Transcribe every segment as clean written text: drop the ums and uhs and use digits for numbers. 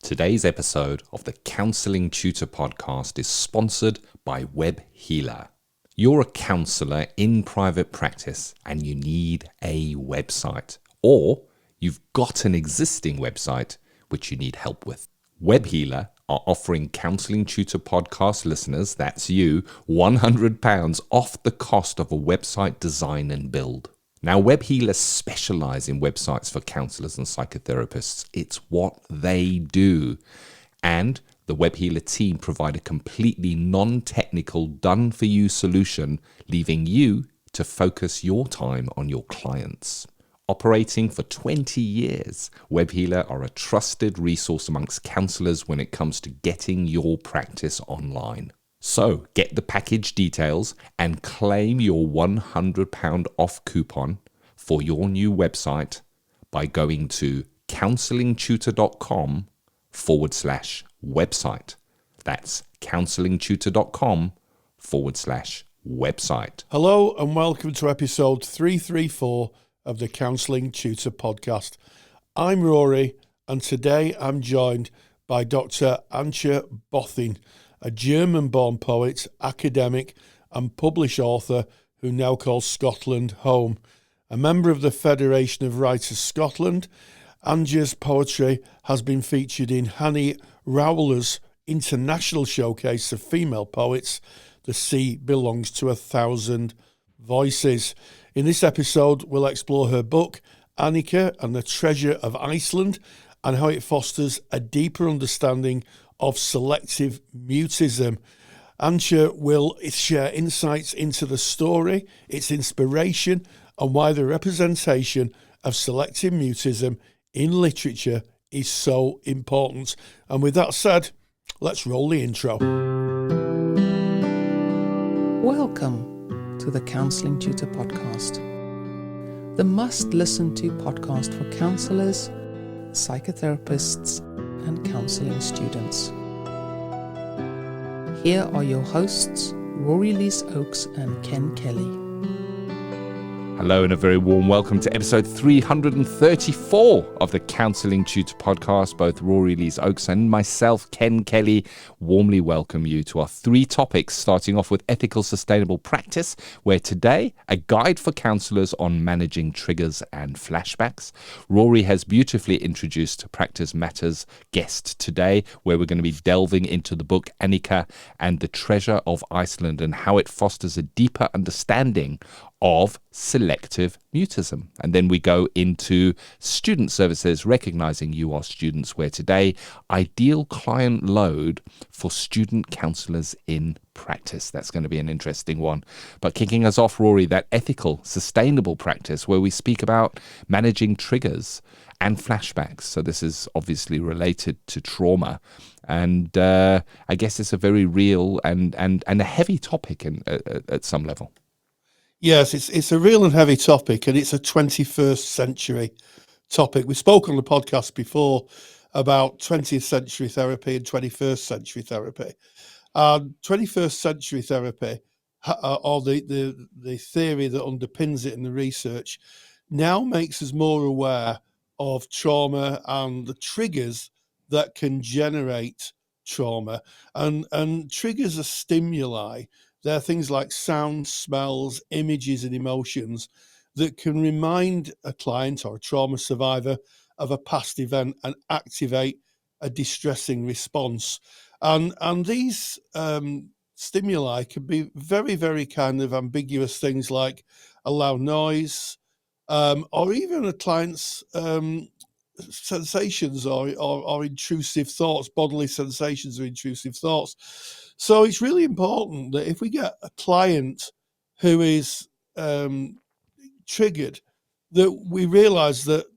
Today's episode of the Counselling Tutor Podcast is sponsored by Web Healer. You're a counsellor in private practice and you need a website, or you've got an existing website which you need help with. Web Healer are offering Counselling Tutor Podcast listeners, that's you, £100 off the cost of a website design and build. Now, Web Healers specialize in websites for counselors and psychotherapists. It's what they do. And the Web Healer team provide a completely non-technical, done-for-you solution, leaving you to focus your time on your clients. Operating for 20 years, Web Healer are a trusted resource amongst counselors when it comes to getting your practice online. So get the package details and claim your £100 off coupon for your new website by going to counsellingtutor.com/website. That's counsellingtutor.com/website. Hello and welcome to episode 334 of the Counselling Tutor Podcast. I'm Rory and today I'm joined by Dr. Antje Bothing, a German-born poet, academic and published author who now calls Scotland home. A member of the Federation of Writers Scotland, Antje's poetry has been featured in Hanny Rowler's international showcase of female poets, The Sea Belongs to 1,000 Voices. In this episode, we'll explore her book, Annika and the Treasure of Iceland, and how it fosters a deeper understanding of selective mutism. Antje will share insights into the story, its inspiration, and why the representation of selective mutism in literature is so important. And with that said, let's roll the intro. Welcome to the Counselling Tutor Podcast, the must-listen-to podcast for counsellors, psychotherapists, and counselling students. Here are your hosts, Rory Oakes and Ken Kelly. Hello and a very warm welcome to episode 334 of the Counselling Tutor Podcast. Both Rory Oakes and myself, Ken Kelly, warmly welcome you to our three topics, starting off with ethical sustainable practice, where today, a guide for counsellors on managing triggers and flashbacks. Rory has beautifully introduced Practice Matters guest today, where we're going to be delving into the book Annika and the Treasure of Iceland and how it fosters a deeper understanding of selective mutism. And then we go into student services, recognizing you are students, where today, ideal client load for student counselors in practice. That's going to be an interesting one. But kicking us off, Rory, that ethical, sustainable practice where we speak about managing triggers and flashbacks. So this is obviously related to trauma. And I guess it's a very real and a heavy topic at some level. Yes, it's a real and heavy topic, and it's a 21st century topic. We spoke on the podcast before about 20th century therapy and 21st century therapy. 21st century therapy, or the theory that underpins it in the research, now makes us more aware of trauma and the triggers that can generate trauma. And triggers are stimuli. There are things like sounds, smells, images, and emotions that can remind a client or a trauma survivor of a past event and activate a distressing response. And these stimuli can be very, very kind of ambiguous things like a loud noise, or even a client's sensations or intrusive thoughts, bodily sensations or intrusive thoughts. So it's really important that if we get a client who is triggered, that we realise that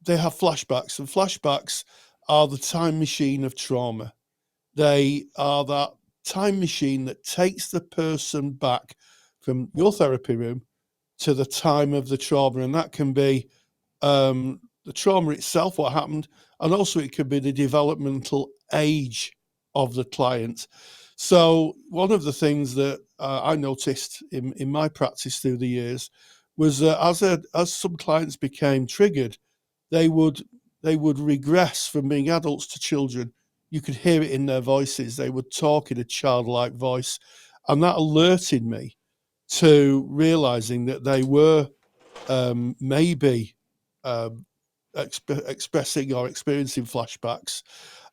they have flashbacks, and flashbacks are the time machine of trauma. They are that time machine that takes the person back from your therapy room to the time of the trauma, and that can be the trauma itself, what happened, and also it could be the developmental age of the client. So one of the things that I noticed in my practice through the years was that as some clients became triggered, they would they would regress from being adults to children. You could hear it in their voices. They would talk in a childlike voice. And that alerted me to realizing that they were maybe expressing or experiencing flashbacks,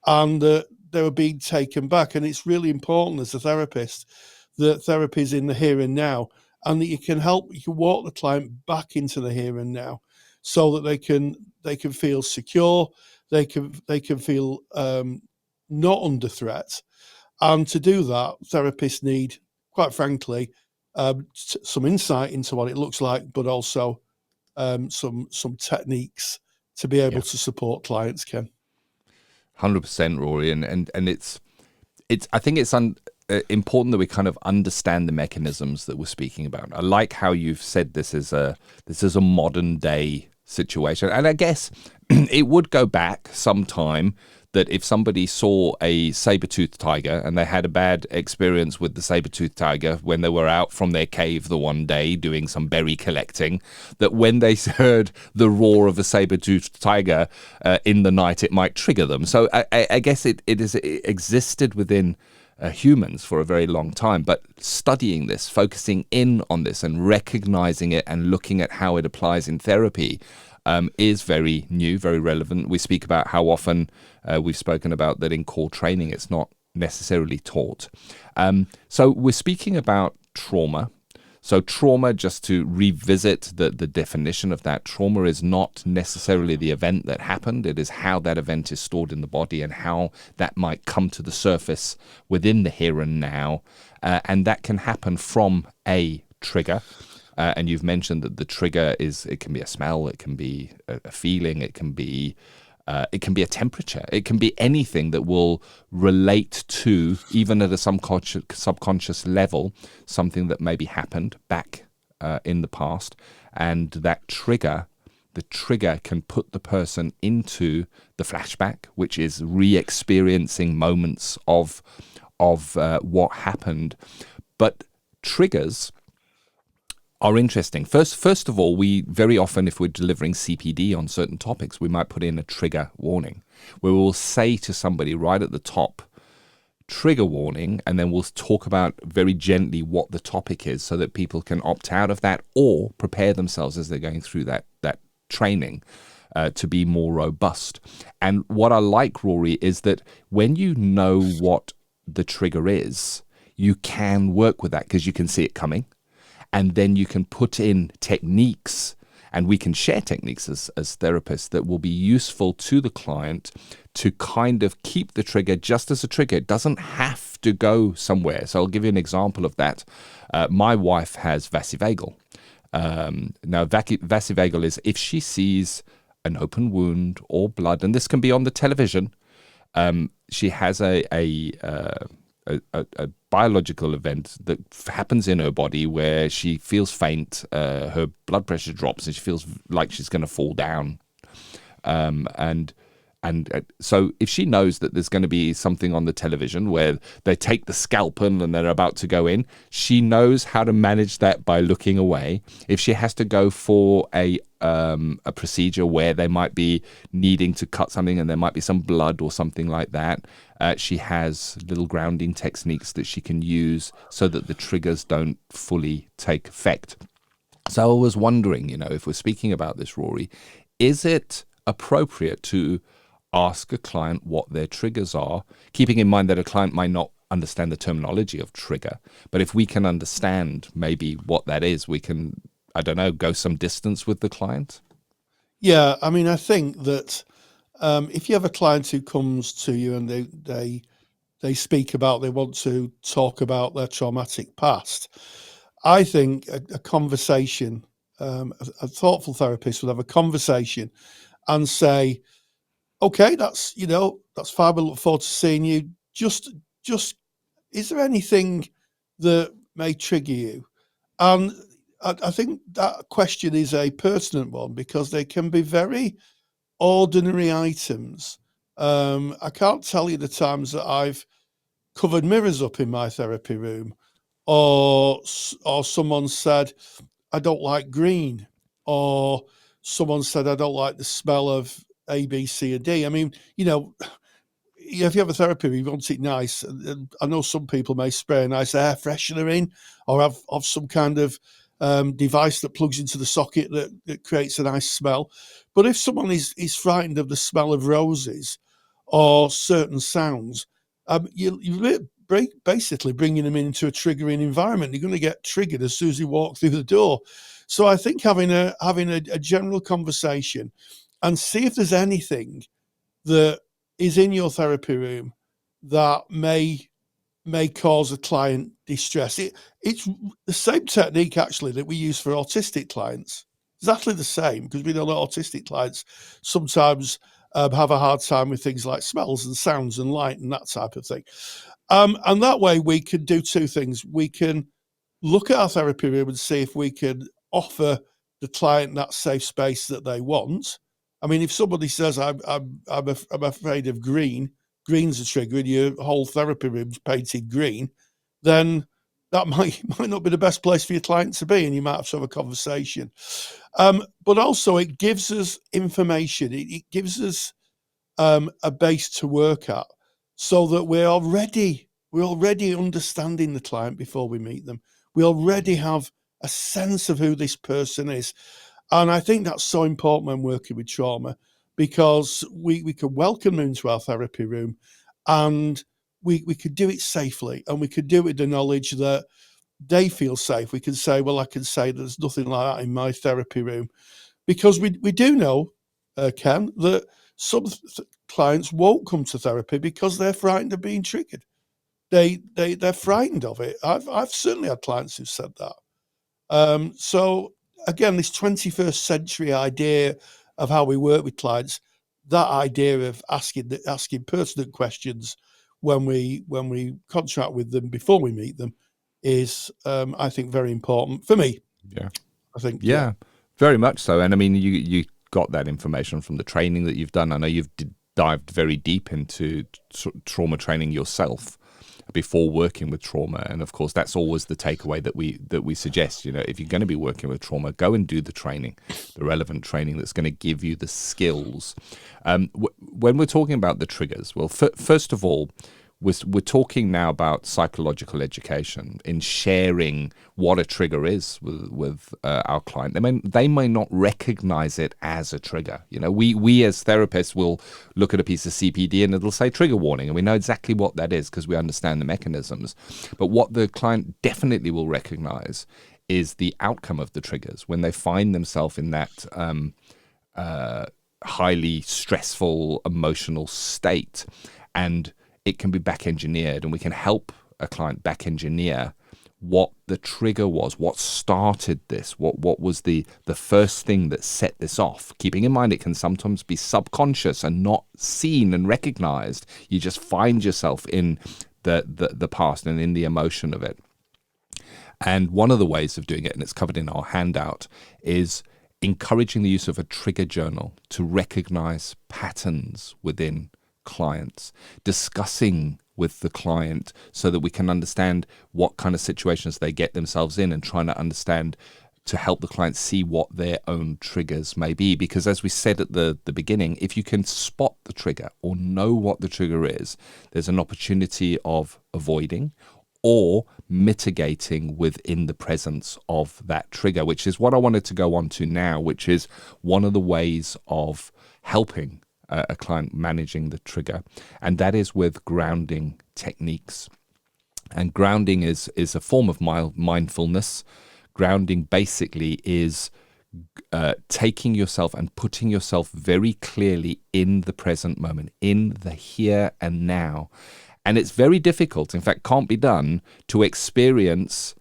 and they were being taken back. And it's really important as a therapist that therapy is in the here and now, and that you can walk the client back into the here and now, so that they can feel secure, they can feel not under threat. And to do that, therapists need, quite frankly, some insight into what it looks like, but also some techniques to be able to support clients, Ken. 100%, Rory, and it's I think it's important that we kind of understand the mechanisms that we're speaking about. I like how you've said this is a modern day situation, and I guess it would go back some time that if somebody saw a saber-toothed tiger and they had a bad experience with the saber-toothed tiger when they were out from their cave the one day doing some berry collecting, that when they heard the roar of a saber-toothed tiger in the night, it might trigger them. So I guess it existed within humans for a very long time, but studying this, focusing in on this and recognizing it and looking at how it applies in therapy is very new, very relevant. We speak about how often we've spoken about that in core training, it's not necessarily taught. So we're speaking about trauma. So trauma, just to revisit the definition of that, trauma is not necessarily the event that happened. It is how that event is stored in the body and how that might come to the surface within the here and now. And that can happen from a trigger. And you've mentioned that the trigger it can be a smell, it can be a feeling, it can be a temperature, it can be anything that will relate to, even at a subconscious level, something that maybe happened back in the past. And that trigger, the trigger can put the person into the flashback, which is re-experiencing moments of what happened. But triggers are interesting. First of all, we very often, if we're delivering CPD on certain topics, we might put in a trigger warning, where we'll say to somebody right at the top, trigger warning, and then we'll talk about very gently what the topic is so that people can opt out of that or prepare themselves as they're going through that training to be more robust. And what I like, Rory, is that when you know what the trigger is, you can work with that because you can see it coming. And then you can put in techniques, and we can share techniques as therapists that will be useful to the client to kind of keep the trigger just as a trigger. It doesn't have to go somewhere. So I'll give you an example of that. My wife has vasovagal. Now, vasovagal is if she sees an open wound or blood, and this can be on the television, she has a biological event that happens in her body where she feels faint, her blood pressure drops, and she feels like she's going to fall down. So if she knows that there's going to be something on the television where they take the scalpel and they're about to go in, she knows how to manage that by looking away. If she has to go for a procedure where they might be needing to cut something and there might be some blood or something like that, she has little grounding techniques that she can use so that the triggers don't fully take effect. So I was wondering, if we're speaking about this, Rory, is it appropriate to ask a client what their triggers are, keeping in mind that a client might not understand the terminology of trigger, but if we can understand maybe what that is, we can, go some distance with the client? Yeah, I mean, I think that if you have a client who comes to you and they speak about, they want to talk about their traumatic past, I think a conversation, a thoughtful therapist would have a conversation and say, okay, that's fine. We look forward to seeing you. Just, is there anything that may trigger you? And I think that question is a pertinent one because they can be very ordinary items. I can't tell you the times that I've covered mirrors up in my therapy room, or someone said, I don't like green, or someone said, I don't like the smell of A, B, C, or D. I mean, if you have a therapy room, you want it nice. And I know some people may spray a nice air freshener in, or have some kind of device that plugs into the socket that creates a nice smell. But if someone is frightened of the smell of roses or certain sounds, you're basically bringing them into a triggering environment. You're going to get triggered as soon as you walk through the door. So I think having a general conversation and see if there's anything that is in your therapy room that may cause a client distress. It's the same technique actually that we use for autistic clients. Exactly the same, because we know that autistic clients sometimes have a hard time with things like smells and sounds and light and that type of thing. And that way we can do two things. We can look at our therapy room and see if we can offer the client that safe space that they want. I mean, if somebody says, I'm afraid of green's a trigger and your whole therapy room's painted green, then that might not be the best place for your client to be, and you might have to have a conversation. But also it gives us information. It gives us a base to work at, so that we're already understanding the client before we meet them. We already have a sense of who this person is. And I think that's so important when working with trauma, because we can welcome them into our therapy room, and we could do it safely, and we could do it with the knowledge that they feel safe. We can say, well, I can say there's nothing like that in my therapy room, because we do know, Ken, that some clients won't come to therapy because they're frightened of being triggered. They're frightened of it. I've certainly had clients who've said that. So again, this 21st century idea of how we work with clients, that idea of asking pertinent questions when we contract with them before we meet them is, I think, very important for me. Yeah, I think. Yeah, very much so. And I mean, you got that information from the training that you've done. I know you've dived very deep into trauma training yourself before working with trauma, and of course that's always the takeaway that we suggest. If you're going to be working with trauma, go and do the training, the relevant training that's going to give you the skills. When we're talking about the triggers, well, first of all, we're talking now about psychological education in sharing what a trigger is with our client. They may not recognize it as a trigger. We as therapists will look at a piece of CPD and it'll say trigger warning, and we know exactly what that is because we understand the mechanisms. But what the client definitely will recognize is the outcome of the triggers when they find themselves in that highly stressful emotional state, and it can be back engineered, and we can help a client back engineer what the trigger was, what started this, what was the first thing that set this off. Keeping in mind it can sometimes be subconscious and not seen and recognized. You just find yourself in the past and in the emotion of it. And one of the ways of doing it, and it's covered in our handout, is encouraging the use of a trigger journal to recognize patterns within clients, discussing with the client so that we can understand what kind of situations they get themselves in, and trying to understand to help the client see what their own triggers may be. Because as we said at the beginning, if you can spot the trigger or know what the trigger is, there's an opportunity of avoiding or mitigating within the presence of that trigger, which is what I wanted to go on to now, which is one of the ways of helping a client managing the trigger, and that is with grounding techniques. And grounding is a form of mindfulness. Grounding basically is taking yourself and putting yourself very clearly in the present moment, in the here and now. And it's very difficult, in fact can't be done, to experience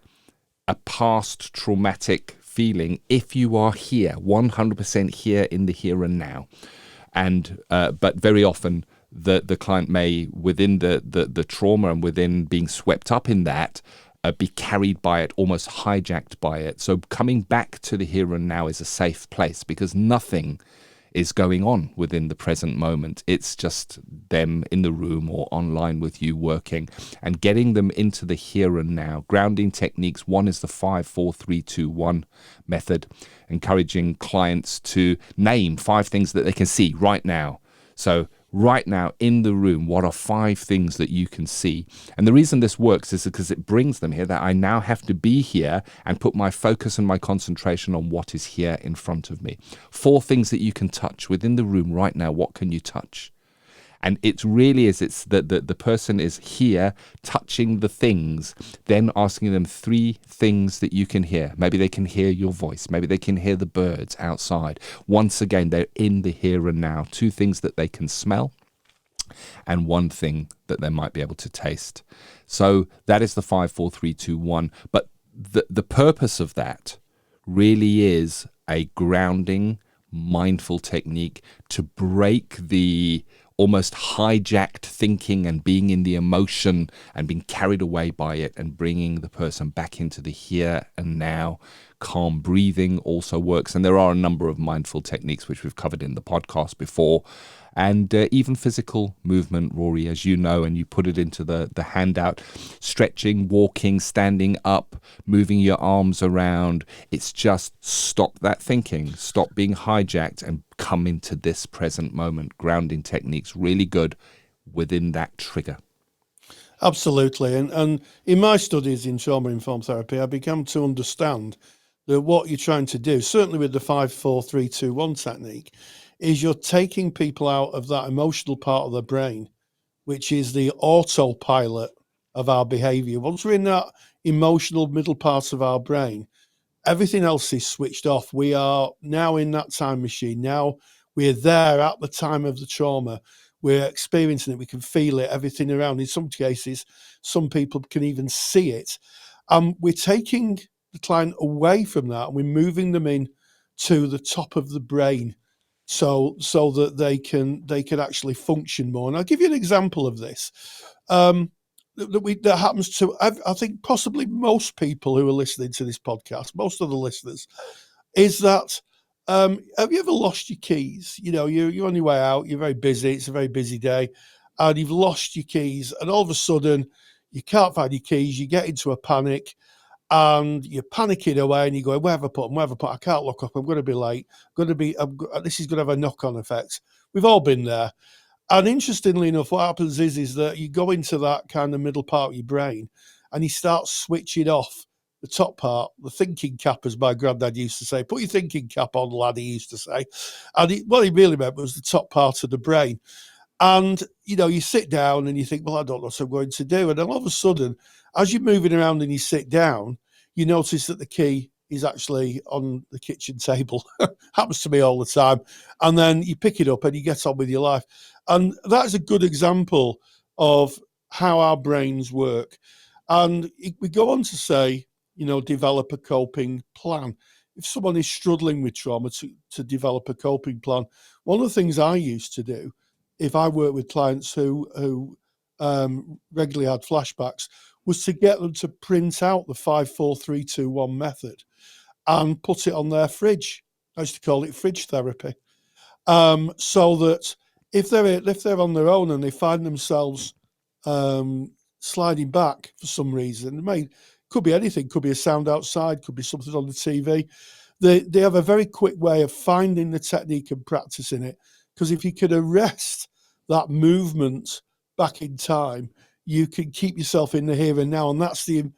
a past traumatic feeling if you are here, 100% here in the here and now. And but very often the client may, within the trauma and within being swept up in that, be carried by it, almost hijacked by it. So coming back to the here and now is a safe place, because nothing is going on within the present moment. It's just them in the room or online with you working, and getting them into the here and now. Grounding techniques. One is the 5, 4, 3, 2, 1 method, encouraging clients to name 5 things that they can see right now. So right now in the room, what are 5 things that you can see? And the reason this works is because it brings them here, that I now have to be here and put my focus and my concentration on what is here in front of me. 4 things that you can touch within the room right now. What can you touch? And it really is, it's that the person is here touching the things, then asking them 3 things that you can hear. Maybe they can hear your voice. Maybe they can hear the birds outside. Once again, they're in the here and now. 2 things that they can smell, and 1 thing that they might be able to taste. So that is the 5, 4, 3, 2, 1. But the purpose of that really is a grounding, mindful technique to break the almost hijacked thinking and being in the emotion and being carried away by it, and bringing the person back into the here and now. Calm breathing also works, and there are a number of mindful techniques which we've covered in the podcast before, and even physical movement, Rory, as you know, and you put it into the handout. Stretching, walking, standing up, moving your arms around. It's just stop that thinking, stop being hijacked, and come into this present moment. Grounding techniques, really good within that trigger. Absolutely. And in my studies in trauma-informed therapy, I began to understand that what you're trying to do, certainly with the 5, 4, 3, 2, 1 technique, is you're taking people out of that emotional part of the brain, which is the autopilot of our behavior. Once we're in that emotional middle part of our brain, everything else is switched off. We are now in that time machine. Now we're there at the time of the trauma. We're experiencing it. We can feel it, everything around. In some cases, some people can even see it. We're taking the client away from that, and we're moving them in to the top of the brain, so that they can actually function more. And I'll give you an example of this that happens to, I think, possibly most people who are listening to this podcast, most of the listeners, is that have you ever lost your keys? You know, you're on your way out, you're very busy, it's a very busy day, and you've lost your keys, and all of a sudden you can't find your keys, you get into a panic, and you're panicking away, and you're going, where have I put them? I can't look up, I'm going to be late, this is going to have a knock-on effect. We've all been there. And interestingly enough, what happens is that you go into that kind of middle part of your brain, and you start switching off the top part, the thinking cap, as my granddad used to say. Put your thinking cap on, lad, he used to say. And what he really meant was the top part of the brain. And, you know, you sit down and you think, well, I don't know what I'm going to do. And then all of a sudden, as you're moving around and you sit down, you notice that the key is actually on the kitchen table. Happens to me all the time. And then you pick it up and you get on with your life. And that's a good example of how our brains work. And we go on to say, you know, develop a coping plan. If someone is struggling with trauma, to develop a coping plan. One of the things I used to do, if I work with clients who regularly had flashbacks, was to get them to print out the 5, 4, 3, 2, 1 method and put it on their fridge. I used to call it fridge therapy. So that if they're on their own and they find themselves sliding back for some reason, could be anything, could be a sound outside, could be something on the TV. They have a very quick way of finding the technique and practicing it. Because if you can arrest that movement back in time, you can keep yourself in the here and now, and that's the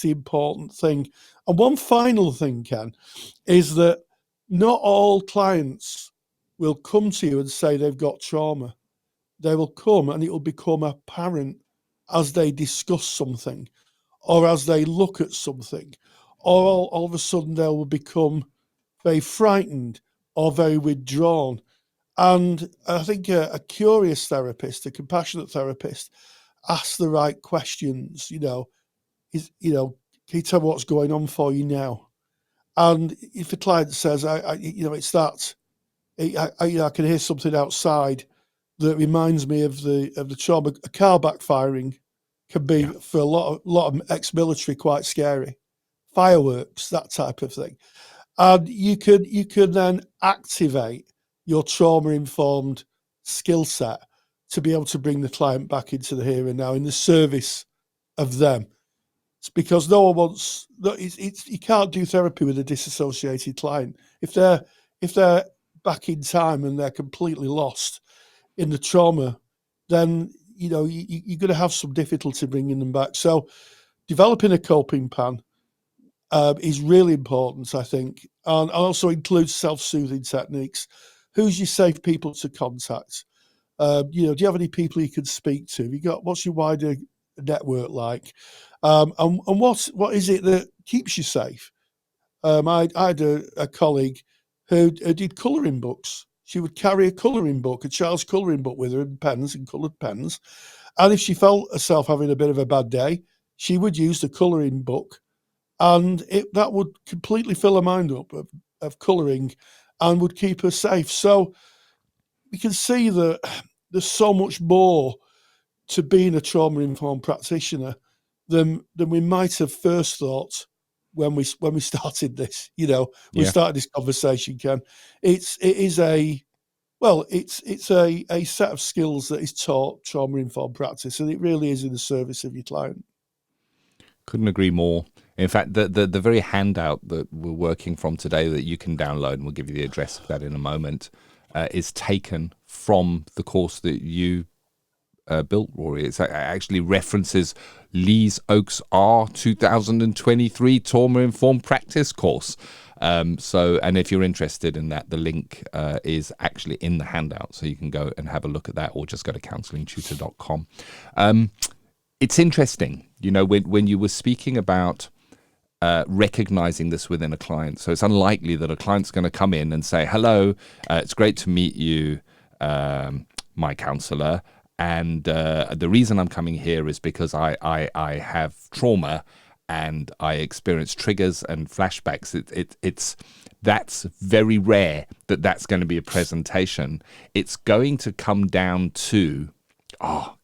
important thing. And one final thing, Ken, is that not all clients will come to you and say they've got trauma. They will come and it will become apparent as they discuss something, or as they look at something, or all of a sudden they will become very frightened or very withdrawn. And I think a curious therapist, a compassionate therapist, asks the right questions. Can you tell me what's going on for you now? And if a client says, it's that, I can hear something outside that reminds me of the trauma. A car backfiring can be, for a lot of ex-military, quite scary. Fireworks, that type of thing. And you could then activate your trauma-informed skill set to be able to bring the client back into the here and now in the service of them. It's because no one wants. You can't do therapy with a disassociated client. If they're back in time and they're completely lost in the trauma, then you're going to have some difficulty bringing them back. So, developing a coping plan is really important, I think, and also includes self-soothing techniques. Who's your safe people to contact? Do you have any people you can speak to? What's your wider network like? And what is it that keeps you safe? I had a colleague who did colouring books. She would carry a colouring book, a child's colouring book with her, and pens and coloured pens. And if she felt herself having a bit of a bad day, she would use the colouring book, and that would completely fill her mind up of colouring and would keep her safe. So we can see that there's so much more to being a trauma-informed practitioner than we might have first thought when we started this. We started this conversation, Ken. It's a set of skills that is taught trauma-informed practice, and it really is in the service of your client. Couldn't agree more. In fact, the very handout that we're working from today that you can download, and we'll give you the address of that in a moment, is taken from the course that you built, Rory. It actually references Lees Oaks R 2023 Trauma Informed Practice course. And if you're interested in that, the link is actually in the handout, so you can go and have a look at that, or just go to counsellingtutor.com. It's interesting, when you were speaking about recognizing this within a client. So it's unlikely that a client's going to come in and say, hello, it's great to meet you, my counsellor. And the reason I'm coming here is because I have trauma and I experience triggers and flashbacks. That's very rare that's going to be a presentation. It's going to come down to,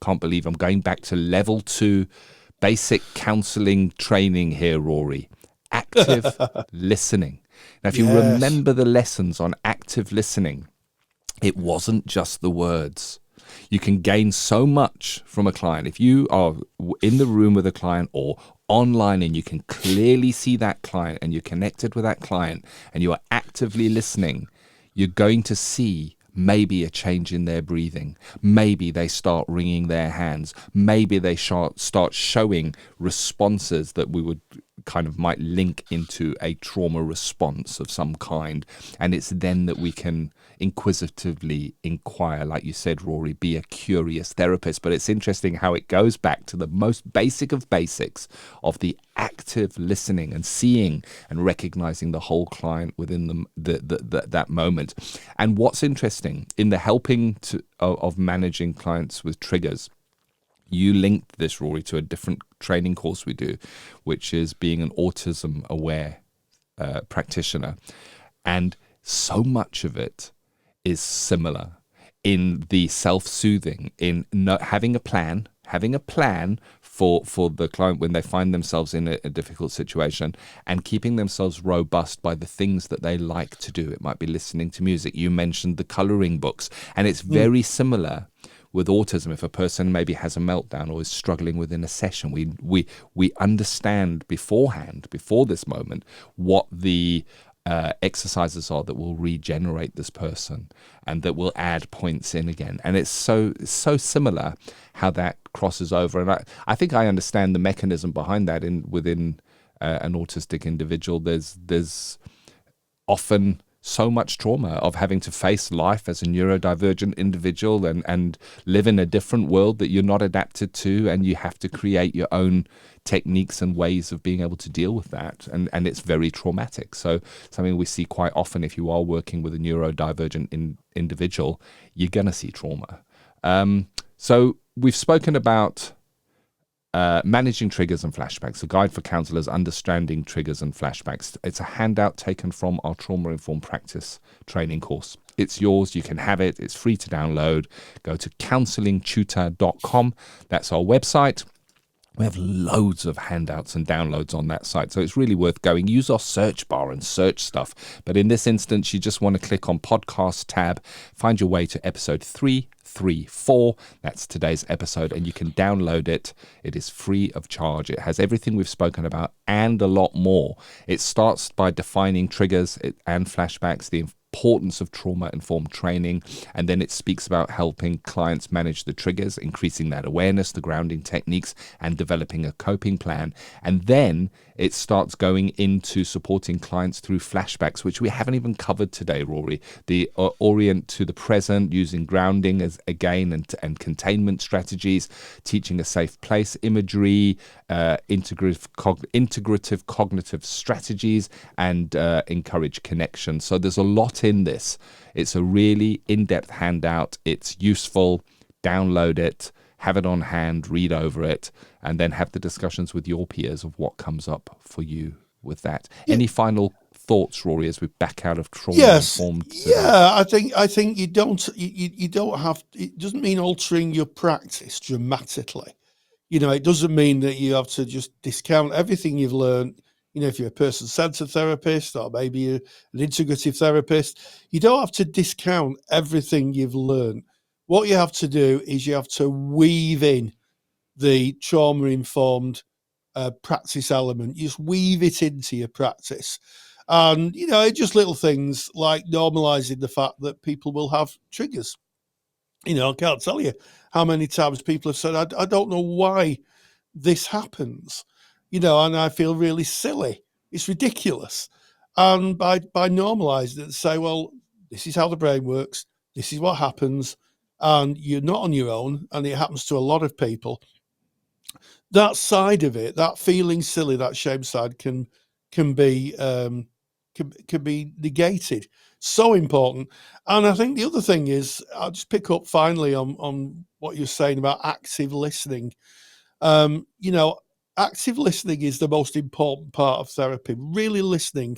can't believe I'm going back to level 2 basic counselling training here, Rory. Active listening. Now, if you remember the lessons on active listening, it wasn't just the words. You can gain so much from a client. If you are in the room with a client or online and you can clearly see that client and you're connected with that client and you are actively listening, you're going to see maybe a change in their breathing. Maybe they start wringing their hands. Maybe they start showing responses that we would might link into a trauma response of some kind. And it's then that we can inquisitively inquire, like you said, Rory, be a curious therapist. But it's interesting how it goes back to the most basic of basics of the active listening and seeing and recognizing the whole client within that moment. And what's interesting in the helping of managing clients with triggers, you linked this, Rory, to a different training course we do, which is being an autism-aware practitioner. And so much of it is similar in the self-soothing, in having a plan for the client when they find themselves in a difficult situation, and keeping themselves robust by the things that they like to do. It might be listening to music. You mentioned the coloring books, and it's very similar with autism. If a person maybe has a meltdown or is struggling within a session, we understand beforehand, before this moment, what the exercises are that will regenerate this person and that will add points in again. And it's so similar how that crosses over. And I think I understand the mechanism behind that within an autistic individual. There's often so much trauma of having to face life as a neurodivergent individual and live in a different world that you're not adapted to, and you have to create your own techniques and ways of being able to deal with that, and it's very traumatic. So something we see quite often, if you are working with a neurodivergent individual, you're going to see trauma. So we've spoken about managing triggers and flashbacks, a guide for counselors understanding triggers and flashbacks. It's a handout taken from our trauma-informed practice training course. It's yours. You can have it. It's free to download. Go to counsellingtutor.com. That's our website. We have loads of handouts and downloads on that site, so it's really worth going. Use our search bar and search stuff. But in this instance, you just want to click on Podcast tab, find your way to episode 334. That's today's episode, and you can download it. It is free of charge. It has everything we've spoken about and a lot more. It starts by defining triggers and flashbacks, the importance of trauma-informed training, and then it speaks about helping clients manage the triggers, increasing that awareness, the grounding techniques, and developing a coping plan. And then it starts going into supporting clients through flashbacks, which we haven't even covered today, Rory. The orient to the present, using grounding as again and containment strategies, teaching a safe place imagery, integrative cognitive strategies, and encourage connection. So there's a lot in this. It's a really in-depth handout. It's useful. Download it, have it on hand, read over it, and then have the discussions with your peers of what comes up for you with that. Yeah. Any final thoughts, Rory, as we back out of trauma-informed? I think you don't have. It doesn't mean altering your practice dramatically. It doesn't mean that you have to just discount everything you've learned. If you're a person-centered therapist or maybe you're an integrative therapist, you don't have to discount everything you've learned. What you have to do is you have to weave in the trauma-informed practice element. You just weave it into your practice. And, just little things like normalizing the fact that people will have triggers. I can't tell you how many times people have said, I don't know why this happens, and I feel really silly. It's ridiculous. And by normalizing it and say, well, this is how the brain works. This is what happens. And you're not on your own. And it happens to a lot of people. That side of it, that feeling silly, that shame side can be negated. So important. And I think the other thing is, I'll just pick up finally on what you're saying about active listening. Active listening is the most important part of therapy, really listening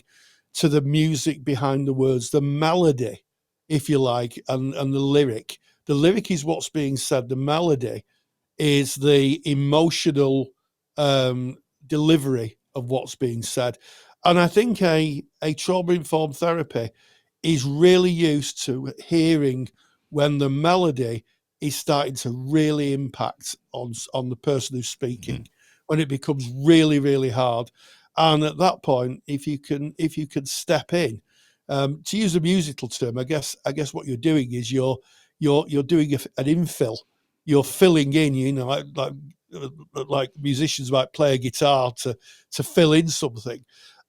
to the music behind the words, the melody, if you like, and the lyric. The lyric is what's being said. The melody is the emotional delivery of what's being said. And I think a trauma-informed therapy is really used to hearing when the melody is starting to really impact on the person who's speaking, when it becomes really, really hard. And at that point, if you can step in, to use a musical term, I guess what you're doing is you're doing an infill. You're filling in, like musicians might play a guitar to fill in something.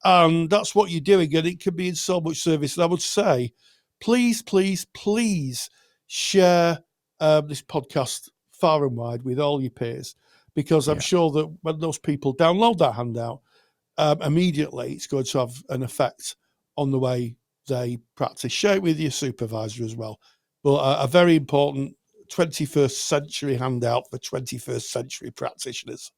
And that's what you're doing, and it can be in so much service. And I would say, please, please, please share this podcast far and wide with all your peers, because I'm sure that when those people download that handout, immediately it's going to have an effect on the way they practice. Share it with your supervisor as well. But a very important 21st century handout for 21st century practitioners.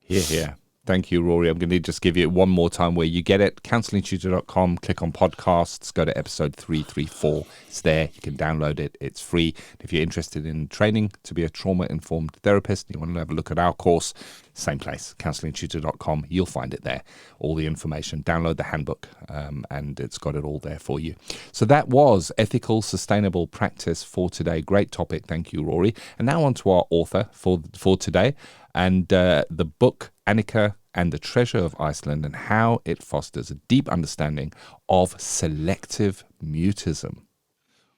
Yeah. Thank you, Rory. I'm going to just give you it one more time where you get it. CounsellingTutor.com, click on podcasts, go to episode 334. It's there. You can download it. It's free. If you're interested in training to be a trauma-informed therapist, you want to have a look at our course, same place, CounsellingTutor.com. You'll find it there. All the information. Download the handbook, and it's got it all there for you. So that was ethical, sustainable practice for today. Great topic. Thank you, Rory. And now on to our author for today. And the book, Annika and the Treasure of Iceland, and how it fosters a deep understanding of selective mutism.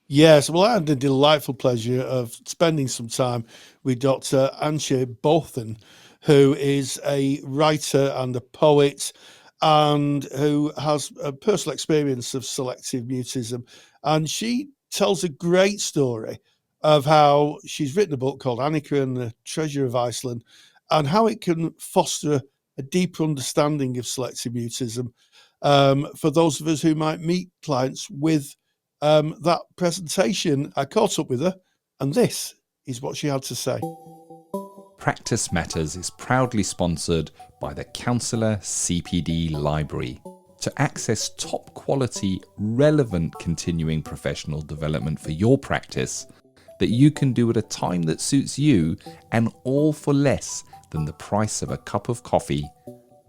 Yes, well, I had the delightful pleasure of spending some time with Dr. Antje Bothen, who is a writer and a poet, and who has a personal experience of selective mutism. And she tells a great story of how she's written a book called Annika and the Treasure of Iceland, and how it can foster a deeper understanding of selective mutism for those of us who might meet clients with that presentation. I caught up with her, and this is what she had to say. Practice Matters is proudly sponsored by the Counsellor CPD Library. To access top quality, relevant continuing professional development for your practice that you can do at a time that suits you, and all for less than the price of a cup of coffee,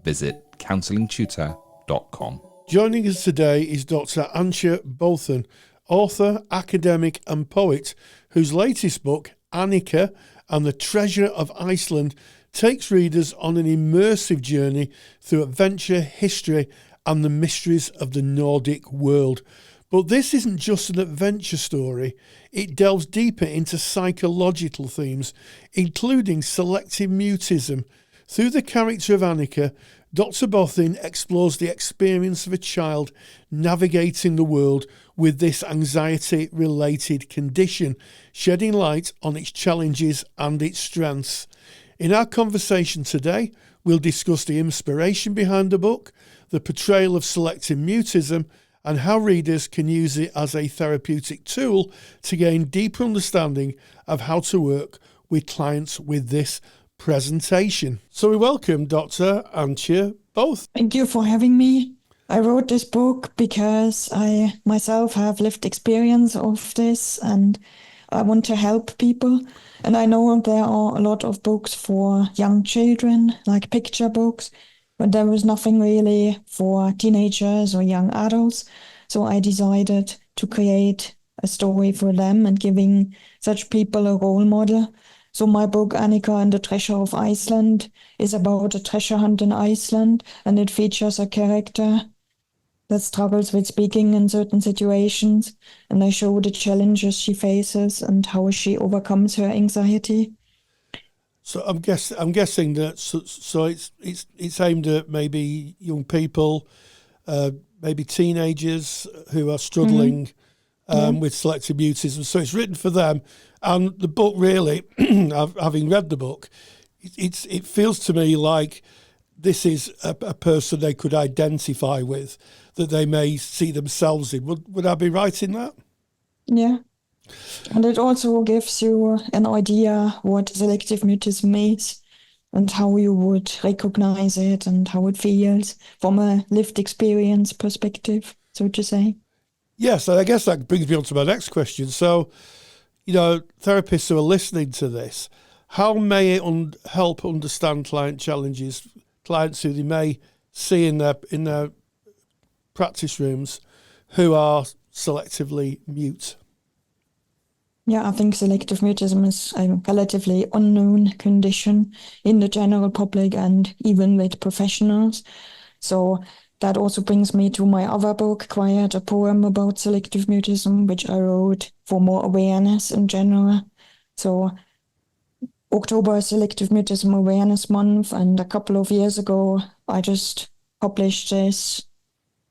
visit counsellingtutor.com. Joining us today is Dr. Antje Bothen, author, academic and poet, whose latest book, Annika and the Treasure of Iceland, takes readers on an immersive journey through adventure, history and the mysteries of the Nordic world. But this isn't just an adventure story. It delves deeper into psychological themes, including selective mutism. Through the character of Annika, Dr. Bothen explores the experience of a child navigating the world with this anxiety-related condition, shedding light on its challenges and its strengths. In our conversation today, we'll discuss the inspiration behind the book, the portrayal of selective mutism, and how readers can use it as a therapeutic tool to gain deeper understanding of how to work with clients with this presentation. So we welcome Dr. Antje Bothen. Thank you for having me. I wrote this book because I myself have lived experience of this and I want to help people. And I know there are a lot of books for young children, like picture books, but there was nothing really for teenagers or young adults. So I decided to create a story for them and giving such people a role model. So my book, Annika and the Treasure of Iceland, is about a treasure hunt in Iceland, and it features a character that struggles with speaking in certain situations, and I show the challenges she faces and how she overcomes her anxiety. So I'm guessing that so it's aimed at maybe young people, maybe teenagers who are struggling with selective mutism. So it's written for them. And the book really, having read the book, it feels to me like this is a person they could identify with, that they may see themselves in. Would I be right in that? Yeah. And it also gives you an idea what selective mutism is and how you would recognize it and how it feels from a lived experience perspective, so to say. Yes, and I guess that brings me on to my next question. So, therapists who are listening to this, how may it help understand client challenges, clients who they may see in their practice rooms who are selectively mute? Yeah, I think selective mutism is a relatively unknown condition in the general public and even with professionals. So that also brings me to my other book, Quiet, a poem about selective mutism, which I wrote for more awareness in general. So October is Selective Mutism Awareness Month, and a couple of years ago, I just published this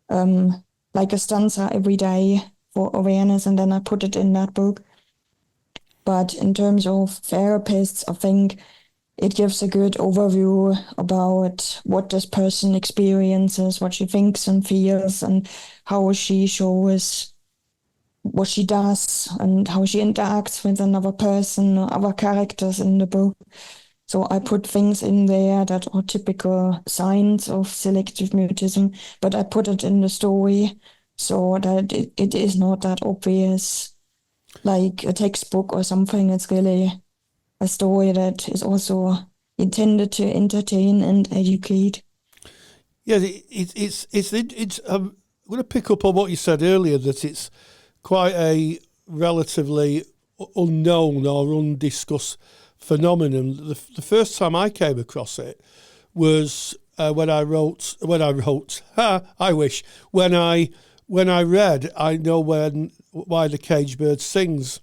like a stanza every day for awareness, and then I put it in that book. But in terms of therapists, I think it gives a good overview about what this person experiences, what she thinks and feels, and how she shows what she does and how she interacts with another person or other characters in the book. So I put things in there that are typical signs of selective mutism, but I put it in the story so that it is not that obvious like a textbook or something. It's really a story that is also intended to entertain and educate. Yeah, it's I'm going to pick up on what you said earlier, that it's quite a relatively unknown or undiscussed phenomenon. The first time I came across it was when I read I Know Why the Caged Bird Sings,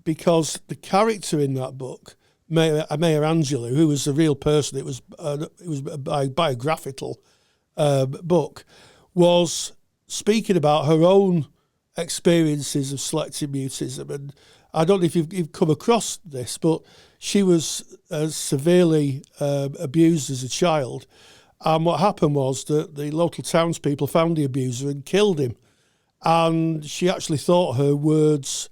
because the character in that book, Maya Angelou, who was a real person, it was a biographical book, was speaking about her own experiences of selective mutism. And I don't know if you've come across this, but she was severely abused as a child. And what happened was that the local townspeople found the abuser and killed him. And she actually thought her words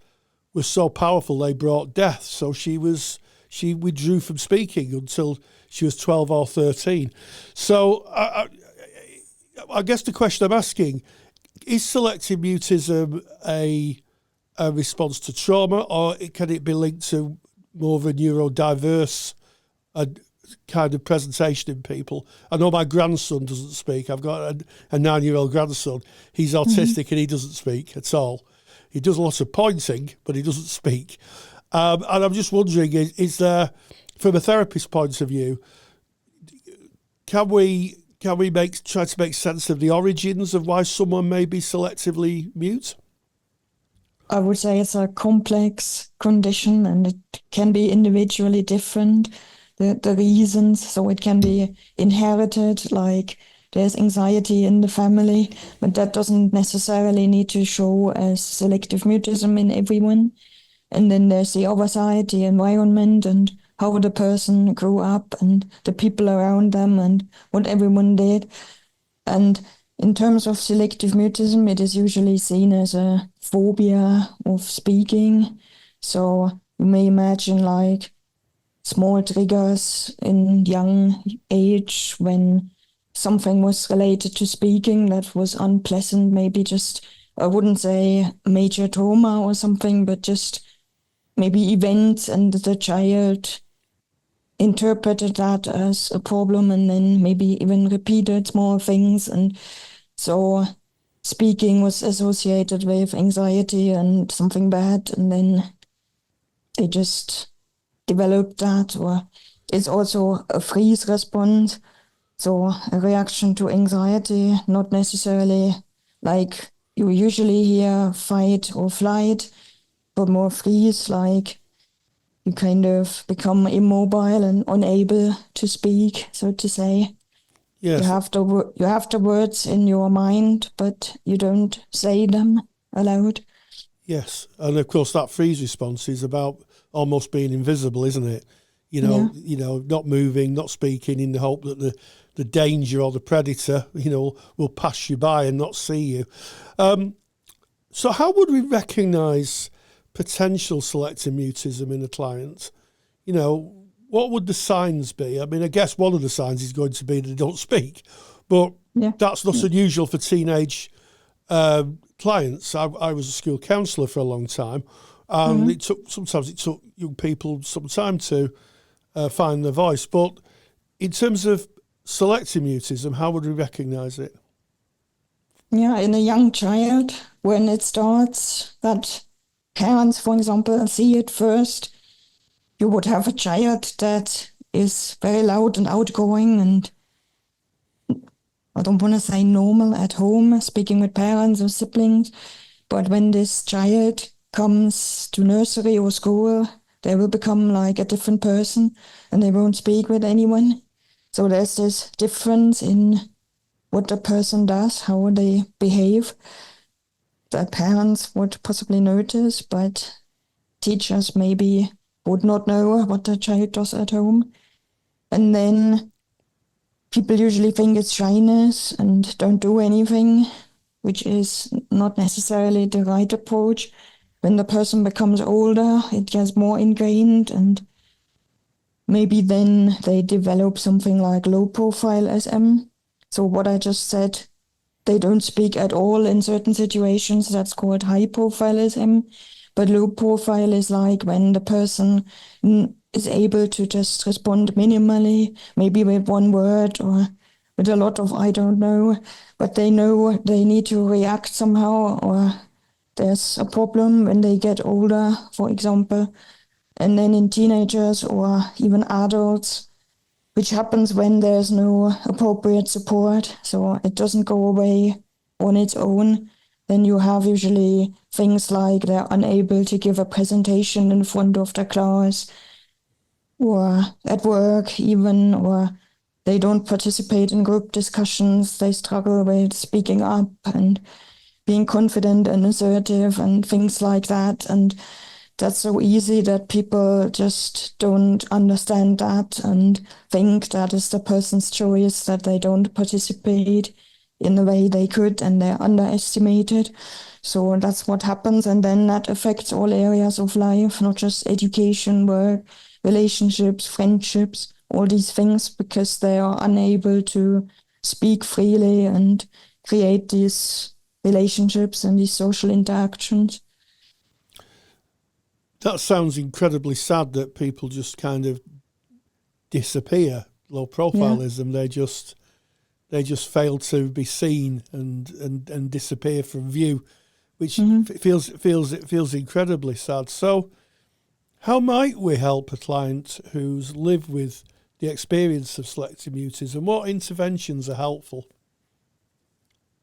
were so powerful they brought death. So she withdrew from speaking until she was 12 or 13. So I guess the question I'm asking, is selective mutism a response to trauma, or can it be linked to more of a neurodiverse kind of presentation in people. I know my grandson doesn't speak. I've got a 9-year-old grandson. He's autistic and he doesn't speak at all. He does lots of pointing, but he doesn't speak. And I'm just wondering, is there, from a therapist's point of view, can we try to make sense of the origins of why someone may be selectively mute? I would say it's a complex condition and it can be individually different, the reasons. So it can be inherited, like there's anxiety in the family, but that doesn't necessarily need to show as selective mutism in everyone. And then there's the other side, the environment and how the person grew up and the people around them and what everyone did. And in terms of selective mutism, it is usually seen as a phobia of speaking. So you may imagine like small triggers in young age when something was related to speaking that was unpleasant, maybe just, I wouldn't say major trauma or something, but just maybe events, and the child interpreted that as a problem and then maybe even repeated small things. And so speaking was associated with anxiety and something bad, and then they just developed that. Or it's also a freeze response, so a reaction to anxiety, not necessarily like you usually hear fight or flight, but more freeze, like you kind of become immobile and unable to speak, so to say. Yes. You have the words in your mind, but you don't say them aloud. Yes, and of course that freeze response is about almost being invisible, isn't it? You know, not moving, not speaking, in the hope that the danger or the predator, will pass you by and not see you. So how would we recognise potential selective mutism in a client? What would the signs be? I mean, I guess one of the signs is going to be that they don't speak, but that's not unusual for teenage clients. I was a school counsellor for a long time, and sometimes it took young people some time to find their voice. But in terms of selective mutism, how would we recognise it? Yeah, in a young child, when it starts, that parents, for example, see it first. You would have a child that is very loud and outgoing and, I don't want to say normal at home, speaking with parents or siblings, but when this child comes to nursery or school, they will become like a different person and they won't speak with anyone. So there's this difference in what the person does, how they behave, that parents would possibly notice, but teachers maybe would not know what the child does at home. And then people usually think it's shyness and don't do anything, which is not necessarily the right approach. When the person becomes older, it gets more ingrained, and maybe then they develop something like low profile SM. So what I just said, they don't speak at all in certain situations, that's called high profile SM. But low profile is like when the person is able to just respond minimally, maybe with one word or with a lot of I don't know, but they know they need to react somehow, or there's a problem when they get older, for example. And then in teenagers or even adults, which happens when there's no appropriate support, so it doesn't go away on its own, then you have usually things like they're unable to give a presentation in front of the class or at work even, or they don't participate in group discussions. They struggle with speaking up and being confident and assertive and things like that. And that's so easy that people just don't understand that and think that is the person's choice, that they don't participate in the way they could and they're underestimated. So that's what happens. And then that affects all areas of life, not just education, work, relationships, friendships, all these things, because they are unable to speak freely and create these relationships and these social interactions. That sounds incredibly sad that people just kind of disappear. Low profilism, they just fail to be seen and disappear from view, which feels incredibly sad. So how might we help a client who's lived with the experience of selective mutism? What interventions are helpful?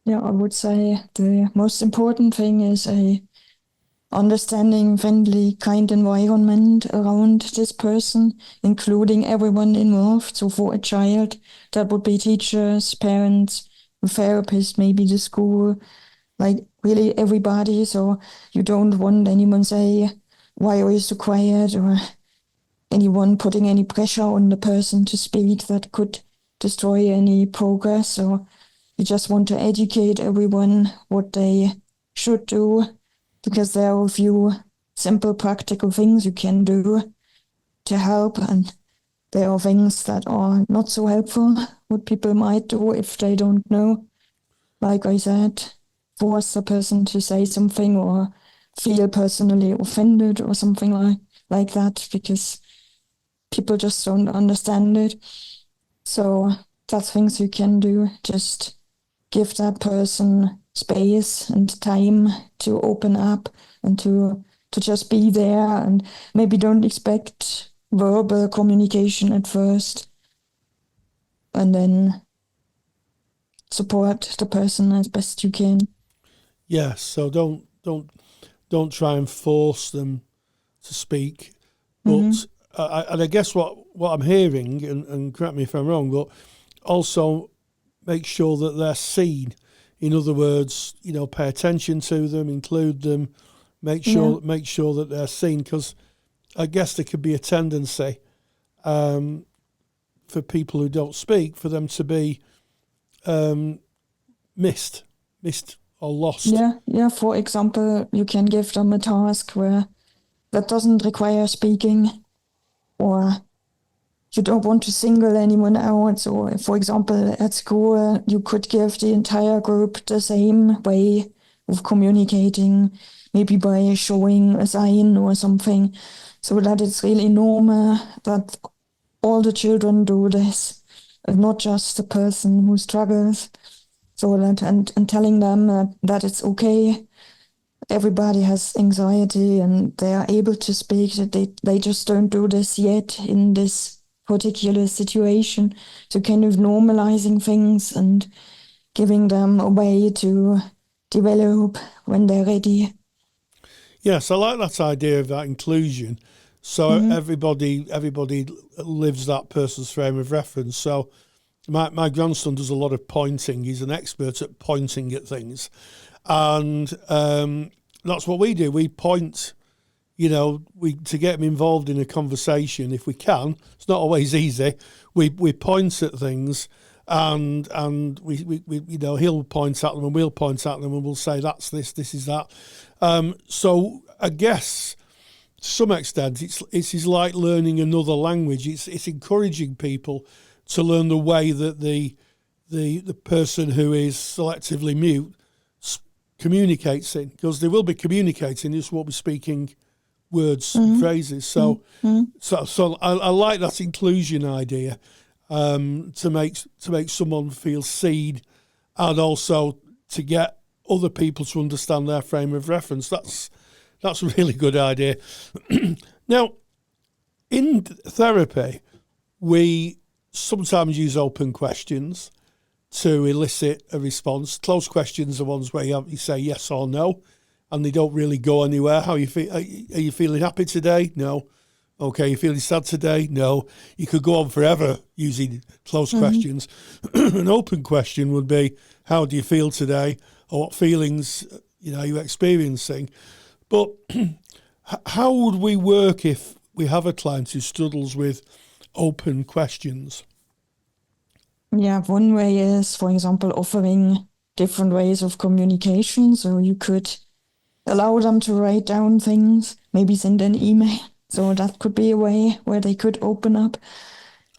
Yeah, I would say the most important thing is a understanding, friendly, kind environment around this person, including everyone involved. So for a child, that would be teachers, parents, a therapist, maybe the school, like really everybody. So you don't want anyone say, why are you so quiet? Or anyone putting any pressure on the person to speak that could destroy any progress. Or you just want to educate everyone what they should do, because there are a few simple practical things you can do to help, and there are things that are not so helpful, what people might do if they don't know. Like I said, force a person to say something or feel personally offended or something like that, because people just don't understand it. So that's things you can do. Just give that person space and time to open up and to just be there, and maybe don't expect verbal communication at first, and then support the person as best you can. Yes, so don't try and force them to speak, but I guess what I'm hearing, and correct me if I'm wrong, but also make sure that they're seen. In other words, pay attention to them, include them, make sure that they're seen, because I guess there could be a tendency for people who don't speak, for them to be missed or lost. Yeah. For example, you can give them a task that doesn't require speaking, or you don't want to single anyone out. So, for example, at school, you could give the entire group the same way of communicating, maybe by showing a sign or something, so that it's really normal that all the children do this, and not just the person who struggles. So that, and telling them that it's okay. Everybody has anxiety and they are able to speak, that they just don't do this yet in this particular situation. So kind of normalizing things and giving them a way to develop when they're ready. Yes, I like that idea of that inclusion. So everybody lives that person's frame of reference. So my grandson does a lot of pointing. He's an expert at pointing at things. And that's what we do. We point, to get him involved in a conversation if we can. It's not always easy. We point at things, and we he'll point at them and we'll point at them and we'll say that's this is that. So I guess to some extent it's like learning another language. It's encouraging people to learn the way that the person who is selectively mute communicates in, because they will be communicating, just won't be speaking words and phrases. So I like that inclusion idea, to make someone feel seen, and also to get other people to understand their frame of reference. That's a really good idea. Now, in therapy, we sometimes use open questions to elicit a response. Closed questions are ones where you say yes or no, and they don't really go anywhere. How you feel? Are you feeling happy today? No. Okay, you feeling sad today? No. You could go on forever using closed questions. An open question would be, how do you feel today? Or what feelings are you experiencing? But how would we work if we have a client who struggles with open questions? Yeah, one way is, for example, offering different ways of communication. So you could allow them to write down things, maybe send an email. So that could be a way where they could open up.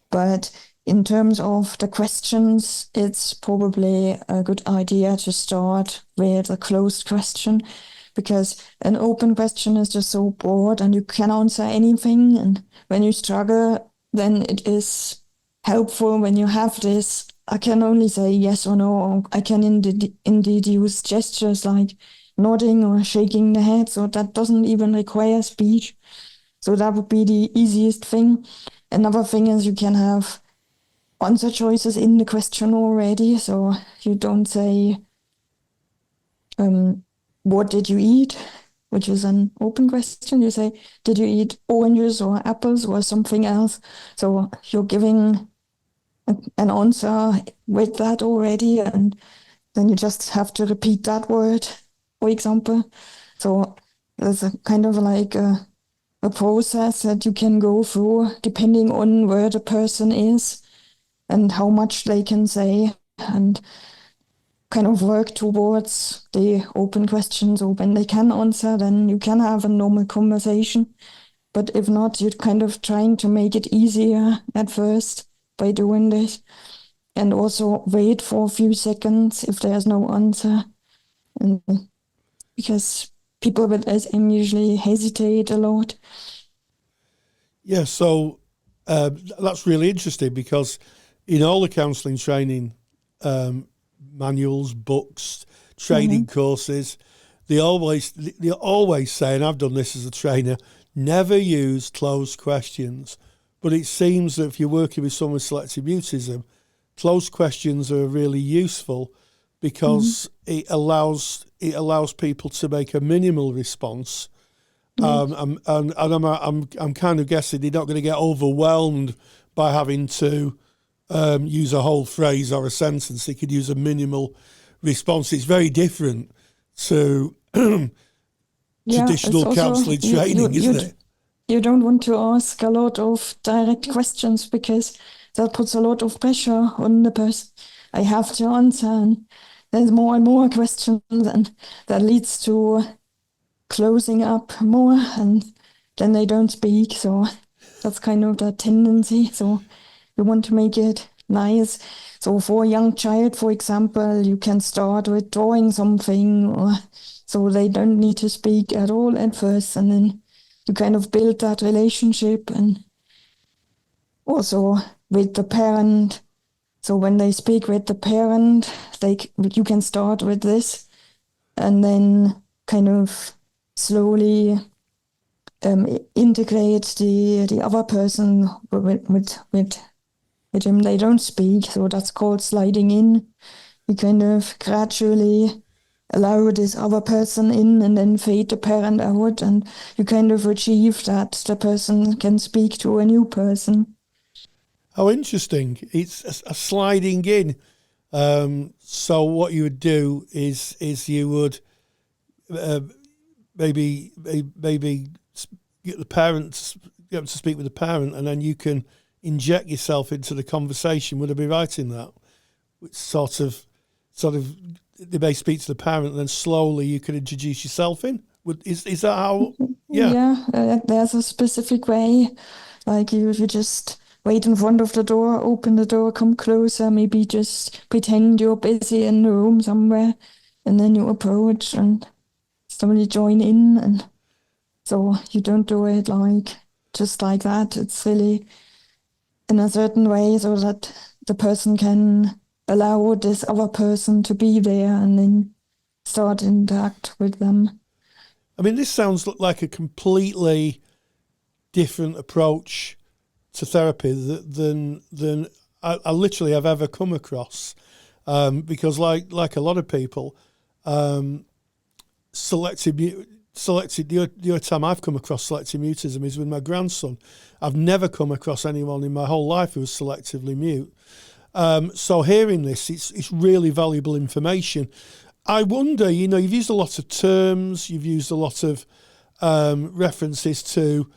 But in terms of the questions, it's probably a good idea to start with a closed question, because an open question is just so broad and you can answer anything. And when you struggle, then it is helpful when you have this. I can only say yes or no, or I can indeed use gestures like nodding or shaking the head, so that doesn't even require speech. So that would be the easiest thing. Another thing is you can have answer choices in the question already, so you don't say, what did you eat? Which is an open question. You say, did you eat oranges or apples or something else? So you're giving an answer with that already, and then you just have to repeat that word, for example. So there's a kind of like a process that you can go through depending on where the person is and how much they can say, and kind of work towards the open questions. So when they can answer, then you can have a normal conversation. But if not, you're kind of trying to make it easier at first by doing this. And also wait for a few seconds if there's no answer. And because people with SM usually hesitate a lot. Yeah, so that's really interesting, because in all the counselling training manuals, books, training courses, they always say, and I've done this as a trainer, never use closed questions. But it seems that if you're working with someone with selective mutism, closed questions are really useful, because it allows people to make a minimal response. And I'm kind of guessing they're not going to get overwhelmed by having to use a whole phrase or a sentence. They could use a minimal response. It's very different to traditional counselling training, isn't it? You don't want to ask a lot of direct questions, because that puts a lot of pressure on the person. I have to answer, and there's more and more questions, and that leads to closing up more, and then they don't speak. So that's kind of the tendency. So you want to make it nice. So for a young child, for example, you can start with drawing something, or so they don't need to speak at all at first, and then you kind of build that relationship. And also with the parent, so when they speak with the parent, you can start with this, and then kind of slowly integrate the other person with whom they don't speak. So that's called sliding in. You kind of gradually allow this other person in and then fade the parent out, and you kind of achieve that the person can speak to a new person. How interesting. It's a sliding in. So what you would do is you would maybe get the parents, get them to speak with the parent, and then you can inject yourself into the conversation. Would I be right in that? Sort of, they may speak to the parent, and then slowly you can introduce yourself in. Is that how? Yeah. Yeah, there's a specific way. Like you just wait in front of the door, open the door, come closer, maybe just pretend you're busy in the room somewhere, and then you approach and somebody join in. And so you don't do it just like that. It's really in a certain way, so that the person can allow this other person to be there and then start to interact with them. I mean, this sounds like a completely different approach to therapy than I literally have ever come across, because like a lot of people, selective. The only time I've come across selective mutism is with my grandson. I've never come across anyone in my whole life who was selectively mute. So hearing this, it's really valuable information. I wonder, you've used a lot of terms, you've used a lot of references to